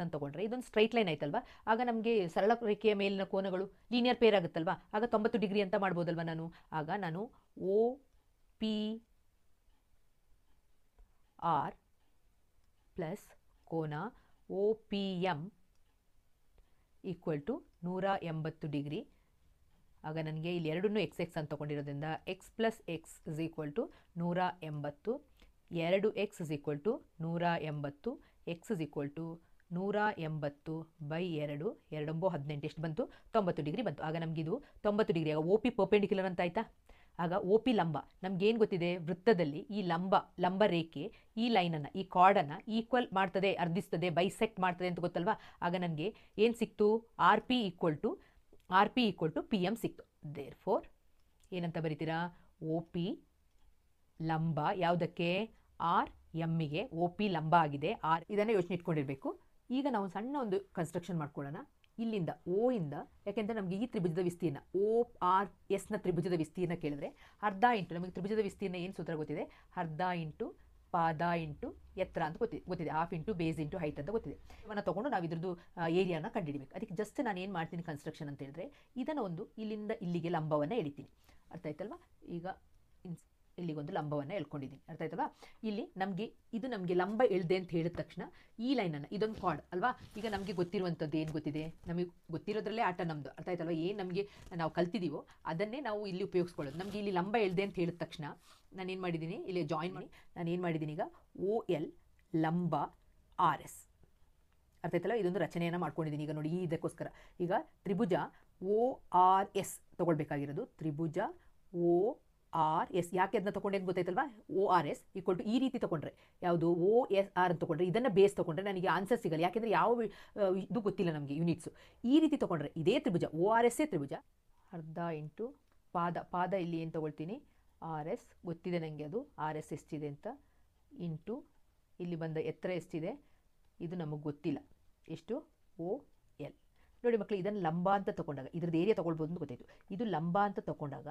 Speaker 1: ಅಂತ ತೊಗೊಂಡ್ರೆ ಇದೊಂದು ಸ್ಟ್ರೈಟ್ ಲೈನ್ ಆಯ್ತಲ್ವಾ. ಆಗ ನಮಗೆ ಸರಳ ರೇಖೆಯ ಮೇಲಿನ ಕೋನಗಳು ಲೀನಿಯರ್ ಪೇರ್ ಆಗುತ್ತಲ್ವಾ. ಆಗ 90 ಡಿಗ್ರಿ ಅಂತ ಮಾಡ್ಬೋದಲ್ವ ನಾನು. ಆಗ ನಾನು OPR ಪ್ಲಸ್ ಕೋನ OPM = 180 ಡಿಗ್ರಿ. ಆಗ ನನಗೆ ಇಲ್ಲಿ ಎರಡನ್ನೂ XX ಅಂತ ತೊಗೊಂಡಿರೋದ್ರಿಂದ X + X = 180, 2X = 180, X = 180/2 2 18 ಎಷ್ಟು ಬಂತು? 90 ಡಿಗ್ರಿ ಬಂತು. ಆಗ ನಮಗಿದು 90 ಡಿಗ್ರಿ. ಆಗ ಒ ಪಿ ಪರ್ಪೆಂಡಿಕ್ಯುಲರ್ ಅಂತ ಆಯ್ತಾ? ಆಗ ಒ ಪಿ ಲಂಬ ನಮ್ಗೇನು ಗೊತ್ತಿದೆ? ವೃತ್ತದಲ್ಲಿ ಈ ಲಂಬ ರೇಖೆ ಈ ಲೈನನ್ನು, ಈ ಕಾರ್ಡನ್ನು ಈಕ್ವಲ್ ಮಾಡ್ತದೆ, ಅರ್ಧಿಸ್ತದೆ, ಬೈಸೆಕ್ಟ್ ಮಾಡ್ತದೆ ಅಂತ ಗೊತ್ತಲ್ವಾ? ಆಗ ನನಗೆ ಏನು ಸಿಕ್ತು? R P equal to P M ಸಿಕ್ತು. ದೇರ್ ಫೋರ್ ಏನಂತ ಬರಿತೀರಾ? ಒ ಪಿ ಲಂಬ ಯಾವುದಕ್ಕೆ? ಆರ್ ಎಮ್ಮಿಗೆ ಒ ಪಿ ಲಂಬ ಆಗಿದೆ. ಇದನ್ನು ಯೋಚನೆ ಇಟ್ಕೊಂಡಿರಬೇಕು. ಈಗ ನಾವು ಸಣ್ಣ ಒಂದು ಕನ್ಸ್ಟ್ರಕ್ಷನ್ ಮಾಡ್ಕೊಳ್ಳೋಣ. ಇಲ್ಲಿಂದ ಓ ಇಂದ, ಯಾಕೆಂದರೆ ನಮಗೆ ಈ ತ್ರಿಭುಜದ ವಿಸ್ತೀರ್ಣ ಒ ಆರ್ ಎಸ್ನ ತ್ರಿಭುಜದ ವಿಸ್ತೀರ್ಣ ಕೇಳಿದ್ರೆ ಅರ್ಧ ಇಂಟು, ನಮಗೆ ತ್ರಿಭುಜದ ವಿಸ್ತೀರ್ಣ ಏನು ಸೂತ್ರ ಗೊತ್ತಿದೆ? ಅರ್ಧ ಇಂಟು ಪಾದ ಇಂಟು ಎತ್ತರ ಅಂತ ಗೊತ್ತಿದೆ. Half into base into height ಅಂತ ಗೊತ್ತಿದೆ. ಇವನ್ನ ತೊಗೊಂಡು ನಾವು ಇದ್ರದ್ದು ಏರಿಯಾನ ಕಂಡುಹಿಡಿಬೇಕು. ಅದಕ್ಕೆ ಜಸ್ಟ್ ನಾನು ಏನು ಮಾಡ್ತೀನಿ ಕನ್ಸ್ಟ್ರಕ್ಷನ್ ಅಂತ ಹೇಳಿದ್ರೆ, ಇದನ್ನು ಒಂದು ಇಲ್ಲಿಂದ ಇಲ್ಲಿಗೆ ಲಂಬವನ್ನು ಎಳಿತೀನಿ. ಅರ್ಥ ಆಯ್ತಲ್ವಾ? ಈಗ ಇಲ್ಲಿಗೊಂದು ಲಂಬವನ್ನು ಎಳ್ಕೊಂಡಿದ್ದೀನಿ. ಅರ್ಥ ಆಯ್ತಲ್ವಾ? ಇಲ್ಲಿ ನಮಗೆ ಲಂಬ ಎಳ್ದೆ ಅಂತ ಹೇಳಿದ ತಕ್ಷಣ ಈ ಲೈನನ್ನು, ಇದೊಂದು ಕಾರ್ಡ್ ಅಲ್ವಾ? ಈಗ ನಮಗೆ ಗೊತ್ತಿರುವಂಥದ್ದು ಏನು ಗೊತ್ತಿದೆ? ನಮಗೆ ಗೊತ್ತಿರೋದ್ರಲ್ಲೇ ಆಟ ನಮ್ಮದು. ಅರ್ಥ ಆಯ್ತಲ್ವಾ? ಏನು ನಮಗೆ ನಾವು ಕಲ್ತಿದ್ದೀವೋ ಅದನ್ನೇ ನಾವು ಇಲ್ಲಿ ಉಪಯೋಗಿಸ್ಕೊಳ್ಳೋದು. ನಮಗೆ ಇಲ್ಲಿ ಲಂಬ ಎಳ್ದೆ ಅಂತ ಹೇಳಿದ ತಕ್ಷಣ ನಾನೇನು ಮಾಡಿದ್ದೀನಿ? ಇಲ್ಲಿ ಜಾಯಿನ್ ಮಾಡಿ ನಾನೇನು ಮಾಡಿದ್ದೀನಿ? ಈಗ ಒ ಎಲ್ ಲಂಬ ಆರ್ ಎಸ್. ಅರ್ಥ ಆಯ್ತಲ್ಲ? ಇದೊಂದು ರಚನೆಯನ್ನು ಮಾಡ್ಕೊಂಡಿದ್ದೀನಿ. ಈಗ ನೋಡಿ, ಇದಕ್ಕೋಸ್ಕರ ಈಗ ತ್ರಿಭುಜ ಒ ಆರ್ ಎಸ್ ತೊಗೊಳ್ಬೇಕಾಗಿರೋದು. ತ್ರಿಭುಜ ಒ ಆರ್ ಎಸ್. ಯಾಕೆ ಅದನ್ನ ತೊಗೊಂಡೆ ಅಂತ ಗೊತ್ತಾಯ್ತಲ್ವಾ? O R S equal to ಈ ರೀತಿ ತೊಗೊಂಡ್ರೆ, ಯಾವುದು? ಒ ಎಸ್ ಆರ್ ಅಂತ ತೊಗೊಂಡ್ರೆ, ಇದನ್ನು ಬೇಸ್ ತೊಗೊಂಡ್ರೆ ನನಗೆ ಆನ್ಸರ್ ಸಿಗಲ್ಲ. ಯಾಕೆಂದರೆ ಯಾವ ಇದು ಗೊತ್ತಿಲ್ಲ ನಮಗೆ ಯೂನಿಟ್ಸು. ಈ ರೀತಿ ತೊಗೊಂಡ್ರೆ ಇದೇ ತ್ರಿಭುಜ ಒ ಆರ್ ಎಸ್ಸೇ ತ್ರಿಭುಜ. ಅರ್ಧ ಇಂಟು ಪಾದ ಇಲ್ಲಿ ಏನು ತೊಗೊಳ್ತೀನಿ? ಆರ್ ಎಸ್ ಗೊತ್ತಿದೆ ನನಗೆ, ಅದು ಆರ್ ಎಸ್ ಎಷ್ಟಿದೆ ಅಂತ, ಇಂಟು ಇಲ್ಲಿ ಬಂದ ಎತ್ತರ ಎಷ್ಟಿದೆ ಇದು ನಮಗೆ ಗೊತ್ತಿಲ್ಲ. ಎಷ್ಟು? O L. ನೋಡಿ ಮಕ್ಕಳು, ಇದನ್ನು ಲಂಬ ಅಂತ ತೊಗೊಂಡಾಗ ಇದ್ರದ್ದು ಏರಿಯಾ ತೊಗೊಳ್ಬೋದು ಅಂತ ಗೊತ್ತಾಯಿತು. ಇದು ಲಂಬ ಅಂತ ತೊಗೊಂಡಾಗ,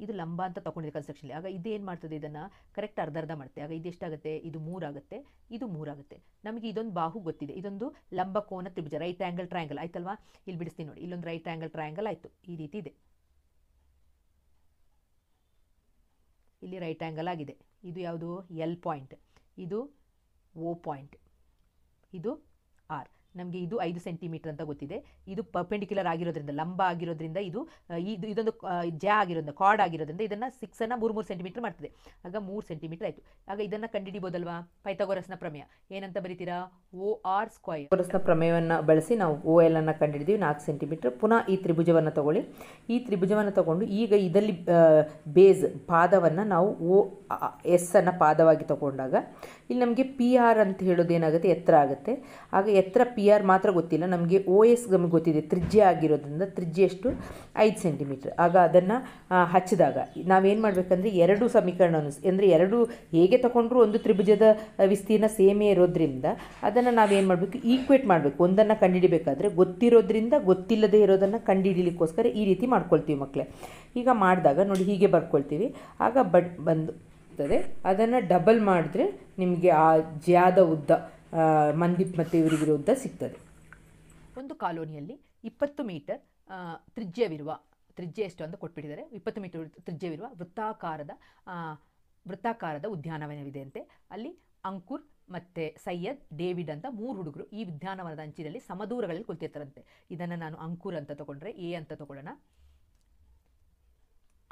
Speaker 1: ಇದು ಲಂಬ ಅಂತ ತೊಗೊಂಡಿದೆ ಕನ್ಸ್ಟ್ರಕ್ಷನ್ಲಿ. ಆಗ ಇದೇನು ಮಾಡ್ತದೆ? ಇದನ್ನು ಕರೆಕ್ಟ್ ಅರ್ಧ ಮಾಡುತ್ತೆ. ಆಗ ಇದೆಷ್ಟಾಗುತ್ತೆ? ಇದು 3 ಆಗುತ್ತೆ, ಇದು 3 ಆಗುತ್ತೆ. ನಮಗೆ ಇದೊಂದು ಬಾಹು ಗೊತ್ತಿದೆ, ಇದೊಂದು ಲಂಬ ಕೋನ ತ್ರಿಭುಜ, ರೈಟ್ ಆ್ಯಂಗಲ್ ಟ್ರಯಾಂಗಲ್ ಆಯ್ತಲ್ವಾ? ಇಲ್ಲಿ ಬಿಡಿಸ್ತೀನಿ ನೋಡಿ, ಇಲ್ಲೊಂದು ರೈಟ್ ಆ್ಯಂಗಲ್ ಟ್ರಯಾಂಗಲ್ ಆಯಿತು. ಈ ರೀತಿ ಇದೆ, ಇಲ್ಲಿ ರೈಟ್ ಆ್ಯಂಗಲ್ ಆಗಿದೆ. ಇದು ಯಾವುದು? ಎಲ್ ಪಾಯಿಂಟ್, ಇದು ಓ ಪಾಯಿಂಟ್, ಇದು ಆರ್. ನಮಗೆ ಇದು 5 ಸೆಂಟಿಮೀಟರ್ ಅಂತ ಗೊತ್ತಿದೆ. ಇದು ಪರ್ಪೆಂಡಿಕ್ಯುಲರ್ ಆಗಿರೋದ್ರಿಂದ, ಲಂಬ ಆಗಿರೋದ್ರಿಂದ, ಇದೊಂದು ಜ ಆಗಿರೋದ್ರಿಂದ, ಕಾರ್ಡ್ ಆಗಿರೋದ್ರಿಂದ ಇದನ್ನು 6ಅನ್ನು 3 ಸೆಂಟಿಮೀಟರ್ ಮಾಡ್ತದೆ. ಆಗ 3 ಸೆಂಟಿಮೀಟರ್ ಆಯಿತು. ಆಗ ಇದನ್ನು ಕಂಡುಹಿಡಿಬೋದಲ್ವಾ? ಪೈಥಾಗೋರಸ್ನ ಪ್ರಮೇಯ ಏನಂತ ಬರೀತೀರಾ? O R square. ಪೈಥಾಗೋರಸ್ನ ಪ್ರಮೇಯವನ್ನು ಬಳಸಿ ನಾವು ಒ ಎಲ್ ಅನ್ನು ಕಂಡುಹಿಡಿದೀವಿ, 4 ಸೆಂಟಿಮೀಟರ್. ಪುನಃ ಈ ತ್ರಿಭುಜವನ್ನು ತಗೊಳ್ಳಿ. ಈ ತ್ರಿಭುಜವನ್ನು ತಗೊಂಡು ಈಗ ಇದರಲ್ಲಿ ಬೇಸ್ ಪಾದವನ್ನು ನಾವು ಒ ಎಸ್ ಅನ್ನು ಪಾದವಾಗಿ ತಗೊಂಡಾಗ ಇಲ್ಲಿ ನಮಗೆ ಪಿ ಆರ್ ಅಂತ ಹೇಳೋದು ಏನಾಗುತ್ತೆ? ಎತ್ತರ ಆಗುತ್ತೆ. ಆಗ ಎತ್ತರ ಪಿ ಆರ್ ಮಾತ್ರ ಗೊತ್ತಿಲ್ಲ ನಮಗೆ, ಒ ಎಸ್ ನಮಗೆ ಗೊತ್ತಿದೆ ತ್ರಿಜ್ಯ ಆಗಿರೋದ್ರಿಂದ. ತ್ರಿಜ್ಯ ಎಷ್ಟು? 5 ಸೆಂಟಿಮೀಟರ್. ಆಗ ಅದನ್ನು ಹಚ್ಚಿದಾಗ ನಾವೇನು ಮಾಡಬೇಕಂದ್ರೆ, ಎರಡು ಸಮೀಕರಣವನ್ನು ಅಂದರೆ ಎರಡು ಹೇಗೆ ತಗೊಂಡ್ರೂ ಒಂದು ತ್ರಿಭುಜದ ವಿಸ್ತೀರ್ಣ ಸೇಮೇ ಇರೋದ್ರಿಂದ ಅದನ್ನು ನಾವೇನು ಮಾಡಬೇಕು? ಈಕ್ವೇಟ್ ಮಾಡಬೇಕು. ಒಂದನ್ನು ಕಂಡುಹಿಡಿಬೇಕಾದ್ರೆ ಗೊತ್ತಿರೋದ್ರಿಂದ ಗೊತ್ತಿಲ್ಲದೆ ಇರೋದನ್ನು ಕಂಡುಹಿಡಿಲಿಕ್ಕೋಸ್ಕರ ಈ ರೀತಿ ಮಾಡ್ಕೊಳ್ತೀವಿ ಮಕ್ಕಳೇ. ಈಗ ಮಾಡಿದಾಗ ನೋಡಿ ಹೀಗೆ ಬರ್ಕೊಳ್ತೀವಿ. ಆಗ ಬಂದು ಅದನ್ನು ಡಬಲ್ ಮಾಡಿದ್ರೆ ನಿಮಗೆ ಆ ಜ್ಯಾದ ಉದ್ದ ಮಂದಿಪ್ ಮತ್ತು ಇವರಿಗಿರೋ ಉದ್ದ ಸಿಗ್ತದೆ. ಒಂದು ಕಾಲೋನಿಯಲ್ಲಿ 20 ಮೀಟರ್ ತ್ರಿಜ್ಯ ಎಷ್ಟು ಅಂತ ಕೊಟ್ಬಿಟ್ಟಿದ್ದಾರೆ. 20 ಮೀಟರ್ ತ್ರಿಜ್ಯವಿರುವ ವೃತ್ತಾಕಾರದ ಉದ್ಯಾನವನವಿದೆಯಂತೆ. ಅಲ್ಲಿ ಅಂಕುರ್ ಮತ್ತು ಸೈಯದ್, ಡೇವಿಡ್ ಅಂತ 3 ಹುಡುಗರು ಈ ಉದ್ಯಾನವನದ ಅಂಚಿನಲ್ಲಿ ಸಮದೂರಗಳಲ್ಲಿ ಕುಳಿತಿರ್ತಾರಂತೆ. ಇದನ್ನು ನಾನು ಅಂಕುರ್ ಅಂತ ತಗೊಂಡ್ರೆ, ಎ ಅಂತ ತಗೊಳ್ಳೋಣ.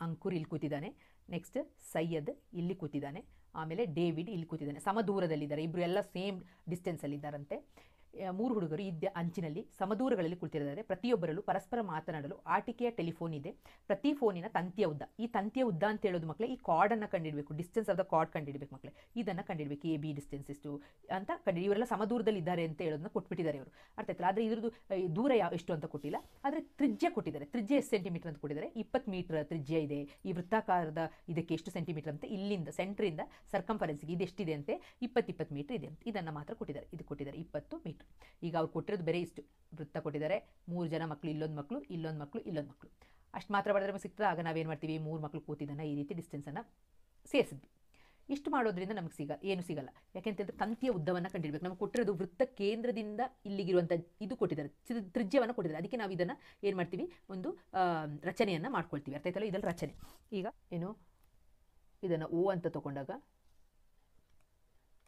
Speaker 1: ಅಂಕುರ್ ಇಲ್ಲಿ ಕೂತಿದ್ದಾನೆ, ನೆಕ್ಸ್ಟ್ ಸೈಯದ್ ಇಲ್ಲಿ ಕೂತಿದ್ದಾನೆ, ಆಮೇಲೆ ಡೇವಿಡ್ ಇಲ್ಲಿ ಕೂತಿದ್ದಾನೆ. ಸಮದೂರದಲ್ಲಿದ್ದಾರೆ, ಇಬ್ಬರು ಎಲ್ಲ ಸೇಮ್ ಡಿಸ್ಟೆನ್ಸಲ್ಲಿದ್ದಾರಂತೆ. 3 ಹುಡುಗರು ಅಂಚಿನಲ್ಲಿ ಸಮದೂರಗಳಲ್ಲಿ ಕುಳಿತಿದ್ದಾರೆ. ಪ್ರತಿಯೊಬ್ಬರಲ್ಲೂ ಪರಸ್ಪರ ಮಾತನಾಡಲು ಆಟಿಕೆಯ ಟೆಲಿಫೋನ್ ಇದೆ. ಪ್ರತಿ ಫೋನಿನ ತಂತಿಯ ಉದ್ದ, ಈ ತಂತಿಯ ಉದ್ದ ಅಂತ ಹೇಳೋದು ಮಕ್ಕಳೇ ಈ ಕಾರ್ಡನ್ನು ಕಂಡುಹಿಡಬೇಕು. ಡಿಸ್ಟೆನ್ಸ್ ಆಫ್ ದ ಕಾರ್ಡ್ ಕಂಡುಹಿಡಬೇಕು ಮಕ್ಕಳೇ. ಇದನ್ನು ಕಂಡುಹಿಡಬೇಕು, ಎ ಬಿ ಡಿಸ್ಟೆನ್ಸ್ ಎಷ್ಟು ಅಂತ ಕಂಡು. ಇವರೆಲ್ಲ ಸಮದೂರದಲ್ಲಿ ಇದ್ದಾರೆ ಅಂತ ಹೇಳೋದನ್ನ ಕೊಟ್ಬಿಟ್ಟಿದ್ದಾರೆ ಇವರು. ಅರ್ಥ ಆಯ್ತಲ್ಲ? ಆದರೆ ಇದ್ರದ್ದು ದೂರ ಎಷ್ಟು ಅಂತ ಕೊಟ್ಟಿಲ್ಲ, ಆದರೆ ತ್ರಿಜ್ಯ ಕೊಟ್ಟಿದ್ದಾರೆ. ತ್ರಿಜ್ಯ ಎಷ್ಟು ಸೆಂಟಿಮೀಟರ್ ಅಂತ ಕೊಟ್ಟಿದ್ದಾರೆ? 20 ಮೀಟರ್ ತ್ರಿಜ್ಯ ಇದೆ. ಈ ವೃತ್ತಾಕಾರದ ಇದಕ್ಕೆ ಎಷ್ಟು ಸೆಂಟಿಮೀಟರ್ ಅಂತ, ಇಲ್ಲಿಂದ ಸೆಂಟ್ರಿಂದ ಸರ್ಕಂಫರೆನ್ಸ್ಗೆ ಇದೆಷ್ಟಿದೆ ಅಂತೆ? 20 ಮೀಟರ್ ಇದೆ ಅಂತ. ಇದನ್ನು ಮಾತ್ರ ಕೊಟ್ಟಿದ್ದಾರೆ. ಇದು ಕೊಟ್ಟಿದ್ದಾರೆ 20 ಮೀಟರ್. ಈಗ ಅವ್ರು ಕೊಟ್ಟಿರೋದು ಬೇರೆ ಇಷ್ಟು ವೃತ್ತ ಕೊಟ್ಟಿದ್ದಾರೆ. 3 ಜನ ಮಕ್ಕಳು, ಇಲ್ಲೊಂದು ಮಕ್ಕಳು, ಇಲ್ಲೊಂದು ಮಕ್ಕಳು, ಇಲ್ಲೊಂದು ಮಕ್ಕಳು, ಅಷ್ಟು ಮಾತ್ರ ಮಾಡಿದ್ರೆ ನಮಗೆ ಸಿಗ್ತದೆ. ಆಗ ನಾವೇನು ಮಾಡ್ತೀವಿ? 3 ಮಕ್ಕಳು ಕೂತಿದ್ದನ್ನು ಈ ರೀತಿ ಡಿಸ್ಟೆನ್ಸನ್ನು ಸೇರಿಸಿದ್ವಿ. ಇಷ್ಟು ಮಾಡೋದ್ರಿಂದ ನಮಗೆ ಏನು ಸಿಗಲ್ಲ. ಯಾಕೆಂತಂದರೆ ತಂತಿಯ ಉದ್ದವನ್ನು ಕಂಡುಹಿಡಬೇಕು. ನಮಗೆ ಕೊಟ್ಟಿರೋದು ವೃತ್ತ ಕೇಂದ್ರದಿಂದ ಇಲ್ಲಿಗಿರುವಂಥ ಇದು ಕೊಟ್ಟಿದ್ದಾರೆ, ತ್ರಿಜ್ಯವನ್ನು ಕೊಟ್ಟಿದ್ದಾರೆ. ಅದಕ್ಕೆ ನಾವು ಇದನ್ನು ಏನು ಮಾಡ್ತೀವಿ? ಒಂದು ರಚನೆಯನ್ನು ಮಾಡ್ಕೊಳ್ತೀವಿ. ಅರ್ಥ ಆಯ್ತಲ್ಲ? ಇದರಲ್ಲಿ ರಚನೆ. ಈಗ ಏನು, ಇದನ್ನು ಓ ಅಂತ ತಗೊಂಡಾಗ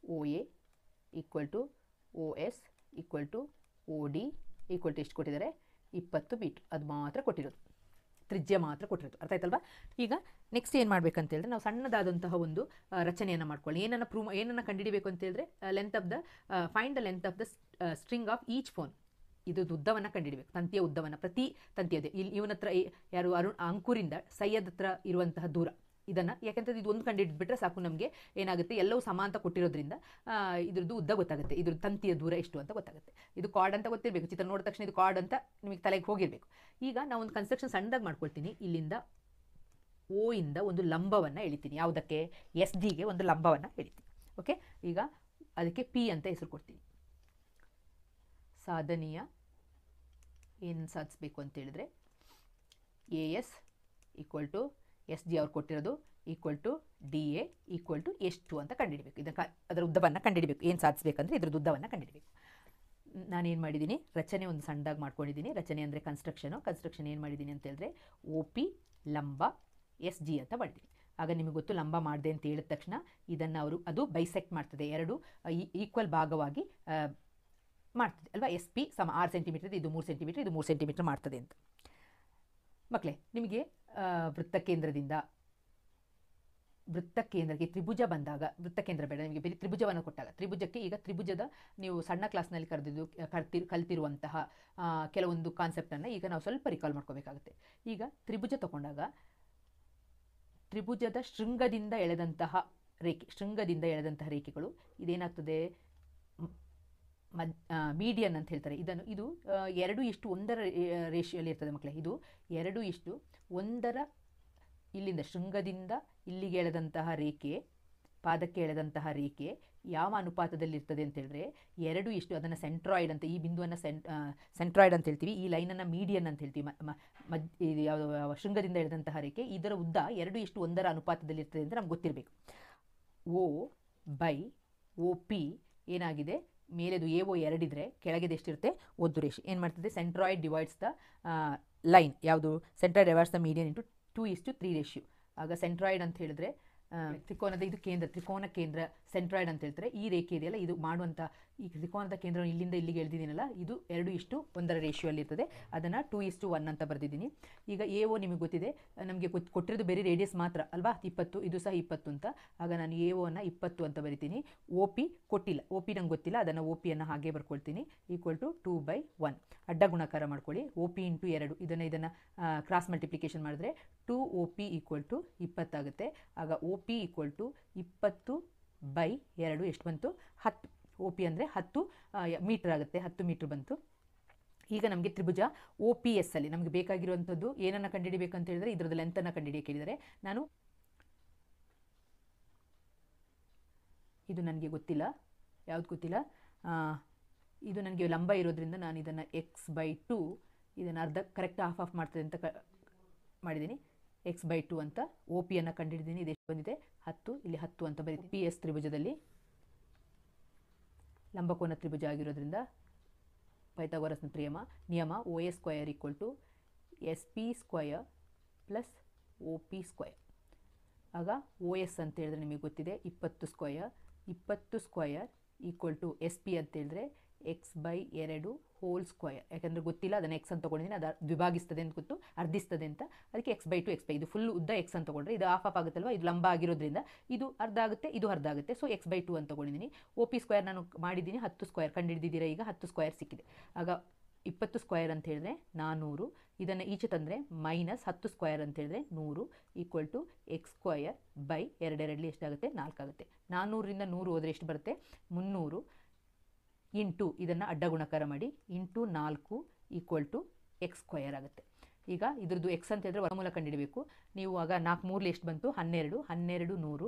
Speaker 1: O A equal to O S equal to O D equal to ಎಷ್ಟು ಕೊಟ್ಟಿದ್ದಾರೆ? 20 ಮೀಟರ್. ಅದು ಮಾತ್ರ ಕೊಟ್ಟಿರೋದು. ತ್ರಿಜ್ಯ ಮಾತ್ರ ಕೊಟ್ಟಿರೋದು. ಅರ್ಥ ಆಯ್ತಲ್ವಾ? ಈಗ ನೆಕ್ಸ್ಟ್ ಏನು ಮಾಡಬೇಕಂತ ಹೇಳಿದ್ರೆ ನಾವು ಸಣ್ಣದಾದಂತಹ ಒಂದು ರಚನೆಯನ್ನು ಮಾಡ್ಕೊಳ್ಳಿ. ಏನನ್ನು ಕಂಡುಹಿಡಿಬೇಕು ಅಂತ ಹೇಳಿದ್ರೆ find the length of the string of each phone. ಇದು ಉದ್ದವನ್ನು ಕಂಡುಹಿಡಬೇಕು, ತಂತಿಯ ಉದ್ದವನ್ನು, ಪ್ರತಿ ತಂತಿಯದೆ. ಇವನ ಹತ್ರ ಯಾರು ಅಂಕುರಿಂದ ಸೈಯದ್ ಹತ್ರ ಇರುವಂತಹ ದೂರ ಇದನ್ನು, ಯಾಕೆಂತಂದ್ರೆ ಇದು ಒಂದು ಕಂಡುಹಿಡಿದ್ಬಿಟ್ರೆ ಸಾಕು, ನಮಗೆ ಏನಾಗುತ್ತೆ ಎಲ್ಲವೂ ಸಮ ಅಂತ ಕೊಟ್ಟಿರೋದ್ರಿಂದ ಇದ್ರದ್ದು ಉದ್ದ ಗೊತ್ತಾಗುತ್ತೆ, ಇದ್ರ ತಂತಿಯ ದೂರ ಎಷ್ಟು ಅಂತ ಗೊತ್ತಾಗುತ್ತೆ. ಇದು ಕಾರ್ಡ್ ಅಂತ ಗೊತ್ತಿರಬೇಕು, ಚಿತ್ರ ನೋಡಿದ ತಕ್ಷಣ ಇದು ಕಾರ್ಡ್ ಅಂತ ನಿಮಗೆ ತಲೆಗೆ ಹೋಗಿರಬೇಕು. ಈಗ ನಾವು ಒಂದು ಕನ್ಸ್ಟ್ರಕ್ಷನ್ ಸಣ್ಣದಾಗಿ ಮಾಡ್ಕೊಳ್ತೀನಿ. ಇಲ್ಲಿಂದ ಓ ಇಂದ ಒಂದು ಲಂಬವನ್ನು ಎಳಿತೀನಿ. ಯಾವುದಕ್ಕೆ? ಎಸ್ ಡಿಗೆ ಒಂದು ಲಂಬವನ್ನು ಎಳಿತೀನಿ. ಓಕೆ, ಈಗ ಅದಕ್ಕೆ ಪಿ ಅಂತ ಹೆಸರು ಕೊಡ್ತೀನಿ. ಸಾಧನೀಯ ಏನು ಸಾಧಿಸಬೇಕು ಅಂತ ಹೇಳಿದ್ರೆ A S equal to S G ಅವ್ರು ಕೊಟ್ಟಿರೋದು equal to D A equal to ಎಷ್ಟು ಅಂತ ಕಂಡುಹಿಡಬೇಕು. ಇದನ್ನು ಅದರ ಉದ್ದವನ್ನು ಕಂಡುಹಿಡಬೇಕು. ಏನು ಸಾಧಿಸಬೇಕಂದ್ರೆ ಇದ್ರದ್ದು ಉದ್ದವನ್ನು ಕಂಡುಹಿಡಬೇಕು. ನಾನೇನು ಮಾಡಿದ್ದೀನಿ, ರಚನೆ ಒಂದು ಸಣ್ಣದಾಗಿ ಮಾಡ್ಕೊಂಡಿದ್ದೀನಿ. ರಚನೆ ಅಂದರೆ ಕನ್ಸ್ಟ್ರಕ್ಷನ್ ಏನು ಮಾಡಿದ್ದೀನಿ ಅಂತ ಹೇಳಿದ್ರೆ ಒ ಪಿ ಲಂಬ ಎಸ್ ಜಿ ಅಂತ ಮಾಡಿದ್ದೀನಿ. ಆಗ ನಿಮಗೆ ಗೊತ್ತು, ಲಂಬ ಮಾಡಿದೆ ಅಂತ ಹೇಳಿದ ತಕ್ಷಣ ಇದನ್ನು ಅದು ಬೈಸೆಕ್ಟ್ ಮಾಡ್ತದೆ, ಎರಡು ಈಕ್ವಲ್ ಭಾಗವಾಗಿ ಮಾಡ್ತದೆ ಅಲ್ವಾ. ಎಸ್ ಪಿ ಸಮ 6 ಸೆಂಟಿಮೀಟರ್, ಇದು 3 ಸೆಂಟಿಮೀಟರ್, ಇದು 3 ಸೆಂಟಿಮೀಟರ್ ಮಾಡ್ತದೆ ಅಂತ. ಮಕ್ಕಳೇ, ನಿಮಗೆ ವೃತ್ತಕೇಂದ್ರಕ್ಕೆ ತ್ರಿಭುಜ ಬಂದಾಗ, ವೃತ್ತಕೇಂದ್ರ ಬೇಡ ನಿಮಗೆ, ಬೇರೆ ತ್ರಿಭುಜವನ್ನು ಕೊಟ್ಟಾಗ, ತ್ರಿಭುಜಕ್ಕೆ ಈಗ ತ್ರಿಭುಜದ ನೀವು ಸಣ್ಣ ಕ್ಲಾಸ್ನಲ್ಲಿ ಕಲ್ತಿರುವಂತಹ ಕೆಲವೊಂದು ಕಾನ್ಸೆಪ್ಟನ್ನು ಈಗ ನಾವು ಸ್ವಲ್ಪ ರಿಕಾಲ್ ಮಾಡ್ಕೋಬೇಕಾಗುತ್ತೆ. ಈಗ ತ್ರಿಭುಜ ತಗೊಂಡಾಗ ತ್ರಿಭುಜದ ಶೃಂಗದಿಂದ ಎಳೆದಂತಹ ರೇಖೆಗಳು ಇದೇನಾಗ್ತದೆ, ಮೀಡಿಯನ್ ಅಂತ ಹೇಳ್ತಾರೆ. ಇದು 2:1 ರೇಷಿಯೋಲ್ಲಿ ಇರ್ತದೆ ಮಕ್ಕಳೇ. ಇದು 2:1 ಇಲ್ಲಿಂದ ಶೃಂಗದಿಂದ ಇಲ್ಲಿಗೆ ಎಳೆದಂತಹ ರೇಖೆ, ಪಾದಕ್ಕೆ ಎಳೆದಂತಹ ರೇಖೆ ಯಾವ ಅನುಪಾತದಲ್ಲಿ ಇರ್ತದೆ ಅಂತ ಹೇಳಿದ್ರೆ 2 ಅದನ್ನು ಸೆಂಟ್ರಾಯ್ಡ್ ಅಂತ, ಈ ಬಿಂದುವನ್ನು ಸೆಂಟ್ರಾಯ್ಡ್ ಅಂತ ಹೇಳ್ತೀವಿ, ಈ ಲೈನನ್ನು ಮೀಡಿಯನ್ ಅಂತ ಹೇಳ್ತೀವಿ. ಯಾವ ಶೃಂಗದಿಂದ ಎಳೆದಂತಹ ರೇಖೆ ಇದರ ಉದ್ದ 2:1 ಅನುಪಾತದಲ್ಲಿ ಇರ್ತದೆ ಅಂತ ನಮ್ಗೆ ಗೊತ್ತಿರಬೇಕು. ಓ ಬೈ ಒ ಪಿ ಏನಾಗಿದೆ, ಮೇಲೆದು ಎ ಒ 2 ಇದ್ದರೆ ಕೆಳಗೆದು ಎಷ್ಟಿರುತ್ತೆ, 1 ರೇಷಿ. ಏನು ಮಾಡ್ತದೆ, ಸೆಂಟ್ರಾಯ್ಡ್ ಡಿವೈಡ್ಸ್ ದ ಲೈನ್, ಯಾವುದು centroid divides the median into 2:3 ratio. ಆಗ ಸೆಂಟ್ರಾಯ್ಡ್ ಅಂತ ಹೇಳಿದ್ರೆ ತ್ರಿಕೋನದ ಇದು ಕೇಂದ್ರ, ತ್ರಿಕೋನ ಕೇಂದ್ರ ಸೆಂಟ್ರಾಯ್ಡ್ ಅಂತ ಹೇಳ್ತಾರೆ. ಈ ರೇಖೆ ಇದೆಯಲ್ಲ, ಇದು ಮಾಡುವಂಥ ಈ ತ್ರಿಕೋನದ ಕೇಂದ್ರವನ್ನು ಇಲ್ಲಿಂದ ಇಲ್ಲಿಗೆ ಎಳೆದಿದ್ದೀನಲ್ಲ, ಇದು 2:1 ರೇಷಿಯೋಲ್ಲಿ ಇರ್ತದೆ. ಅದನ್ನು 2:1 ಅಂತ ಬರೆದಿದ್ದೀನಿ. ಈಗ ಎ ಒ ನಿಮಗೆ ಗೊತ್ತಿದೆ, ನಮಗೆ ಕೊಟ್ಟಿರೋದು ಬೇರೆ ರೇಡಿಯಸ್ ಮಾತ್ರ ಅಲ್ವಾ, 20, ಇದು ಸಹ 20 ಅಂತ. ಆಗ ನಾನು ಎ ಒನ್ನು 20 ಅಂತ ಬರಿತೀನಿ. ಒ ಪಿ ಕೊಟ್ಟಿಲ್ಲ, ಒ ಪಿ ನಂಗೆ ಗೊತ್ತಿಲ್ಲ, ಅದನ್ನು ಒ ಪಿಯನ್ನು ಹಾಗೆ ಬರ್ಕೊಳ್ತೀನಿ. ಈಕ್ವಲ್ ಟು 2/1 ಅಡ್ಡ ಗುಣಾಕಾರ ಮಾಡ್ಕೊಳ್ಳಿ. ಒ ಪಿ ಇಂಟು 2 ಇದನ್ನು ಕ್ರಾಸ್ ಮಲ್ಟಿಪ್ಲಿಕೇಶನ್ ಮಾಡಿದ್ರೆ 2OP ಈಕ್ವಲ್ ಟು 20 ಆಗುತ್ತೆ. ಆಗ ಒ ಪಿ ಈಕ್ವಲ್ ಟು 20/2 ಎಷ್ಟು ಬಂತು, 10. ಒ ಪಿ ಅಂದರೆ 10 ಮೀಟರ್ ಆಗುತ್ತೆ, 10 ಮೀಟ್ರ್ ಬಂತು. ಈಗ ನಮಗೆ ತ್ರಿಭುಜ ಒ ಪಿ ಎಸ್ ಅಲ್ಲಿ ನಮಗೆ ಬೇಕಾಗಿರುವಂಥದ್ದು ಏನನ್ನು ಕಂಡುಹಿಡಿಬೇಕಂತ ಹೇಳಿದರೆ ಇದರದ್ದು ಲೆಂತನ್ನು ಕಂಡುಹಿಡಿಯಕ್ಕೆ ಹೇಳಿದರೆ, ನಾನು ಇದು ನನಗೆ ಗೊತ್ತಿಲ್ಲ, ಯಾವುದು ಗೊತ್ತಿಲ್ಲ, ಇದು ನನಗೆ ಲಂಬ ಇರೋದ್ರಿಂದ ನಾನು ಇದನ್ನು x/2 ಇದನ್ನು ಅರ್ಧ ಕರೆಕ್ಟ್ ಹಾಫ್ ಮಾಡ್ತದೆ ಅಂತ ಮಾಡಿದ್ದೀನಿ. x/2 ಅಂತ ಒ ಪಿಯನ್ನು ಕಂಡುಹಿಡಿದೀನಿ. ಇದು ಎಷ್ಟು ಬಂದಿದೆ, 10, ಇಲ್ಲಿ 10 ಅಂತ ಬರೀತೀನಿ. ಪಿ ಎಸ್ ತ್ರಿಭುಜದಲ್ಲಿ ಲಂಬಕೋನ ತ್ರಿಭುಜ ಆಗಿರೋದ್ರಿಂದ ಪೈಥಾಗೋರಸ್ನ ನಿಯಮ OA² equal to SP² plus OP². ಆಗ OS ಅಂತ ಹೇಳಿದ್ರೆ ನಿಮಗೆ ಗೊತ್ತಿದೆ 20² 20² ಈಕ್ವಲ್ ಟು SP ಅಂತ ಹೇಳಿದ್ರೆ x/2 ಹೋಲ್ ಸ್ಕ್ವಯರ್. ಯಾಕಂದರೆ ಗೊತ್ತಿಲ್ಲ, ಅದನ್ನು ಎಕ್ಸ್ ಅಂತ ತೊಗೊಂಡಿದ್ದೀನಿ, ಅದು ವಿಭಾಗಿಸ್ತದೆ ಅಂತ ಗೊತ್ತು, ಅರ್ಧಿಸ್ತದೆ ಅಂತ, ಅದಕ್ಕೆ x/2 x/, ಇದು ಫುಲ್ ಉದ್ದ ಎಕ್ಸ್ ಅಂತ ತೊಗೊಂಡ್ರೆ ಇದು ಹಾಫ್ ಆಗುತ್ತಲ್ವ, ಇದು ಲಂಬ ಆಗಿರೋದ್ರಿಂದ ಇದು ಅರ್ಧ ಆಗುತ್ತೆ, ಇದು ಅರ್ಧ ಆಗುತ್ತೆ. ಸೊ x/2 ಅಂತ ತೊಗೊಂಡಿದ್ದೀನಿ. OP² ನಾನು ಮಾಡಿದ್ದೀನಿ 10² ಕಂಡುಹಿಡಿದಿದ್ದೀರಾ. ಈಗ 10² ಸಿಕ್ಕಿದೆ. ಆಗ 20² ಅಂತ ಹೇಳಿದ್ರೆ 400, ಇದನ್ನು ಈಚೆ ತಂದರೆ -10² ಅಂತ ಹೇಳಿದ್ರೆ 100 ಈಕ್ವಲ್ ಟು x²/2 ಎಷ್ಟಾಗುತ್ತೆ, 4 ಆಗುತ್ತೆ. 400ರಿಂದ 100 ಹೋದರೆ ಎಷ್ಟು ಬರುತ್ತೆ, 300 ಇಂಟು ಇದನ್ನು ಅಡ್ಡ ಗುಣಾಕಾರ ಮಾಡಿ ಇಂಟು 4 ಈಕ್ವಲ್ ಟು x² ಆಗುತ್ತೆ. ಈಗ ಇದ್ರದ್ದು ಎಕ್ಸ್ ಅಂತ ಹೇಳಿದ್ರೆ ವರ್ಗಮೂಲ ಕಂಡುಹಿಡಬೇಕು. ನೀವು ಆಗ 4 3 ಎಷ್ಟು ಬಂತು, 12 100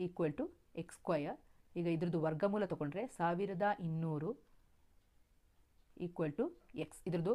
Speaker 1: ಈಕ್ವಲ್ ಟು x². ಈಗ ಇದ್ರದ್ದು ವರ್ಗಮೂಲ ತೊಗೊಂಡ್ರೆ 1200 ಈಕ್ವಲ್ ಟು ಎಕ್ಸ್. ಇದ್ರದ್ದು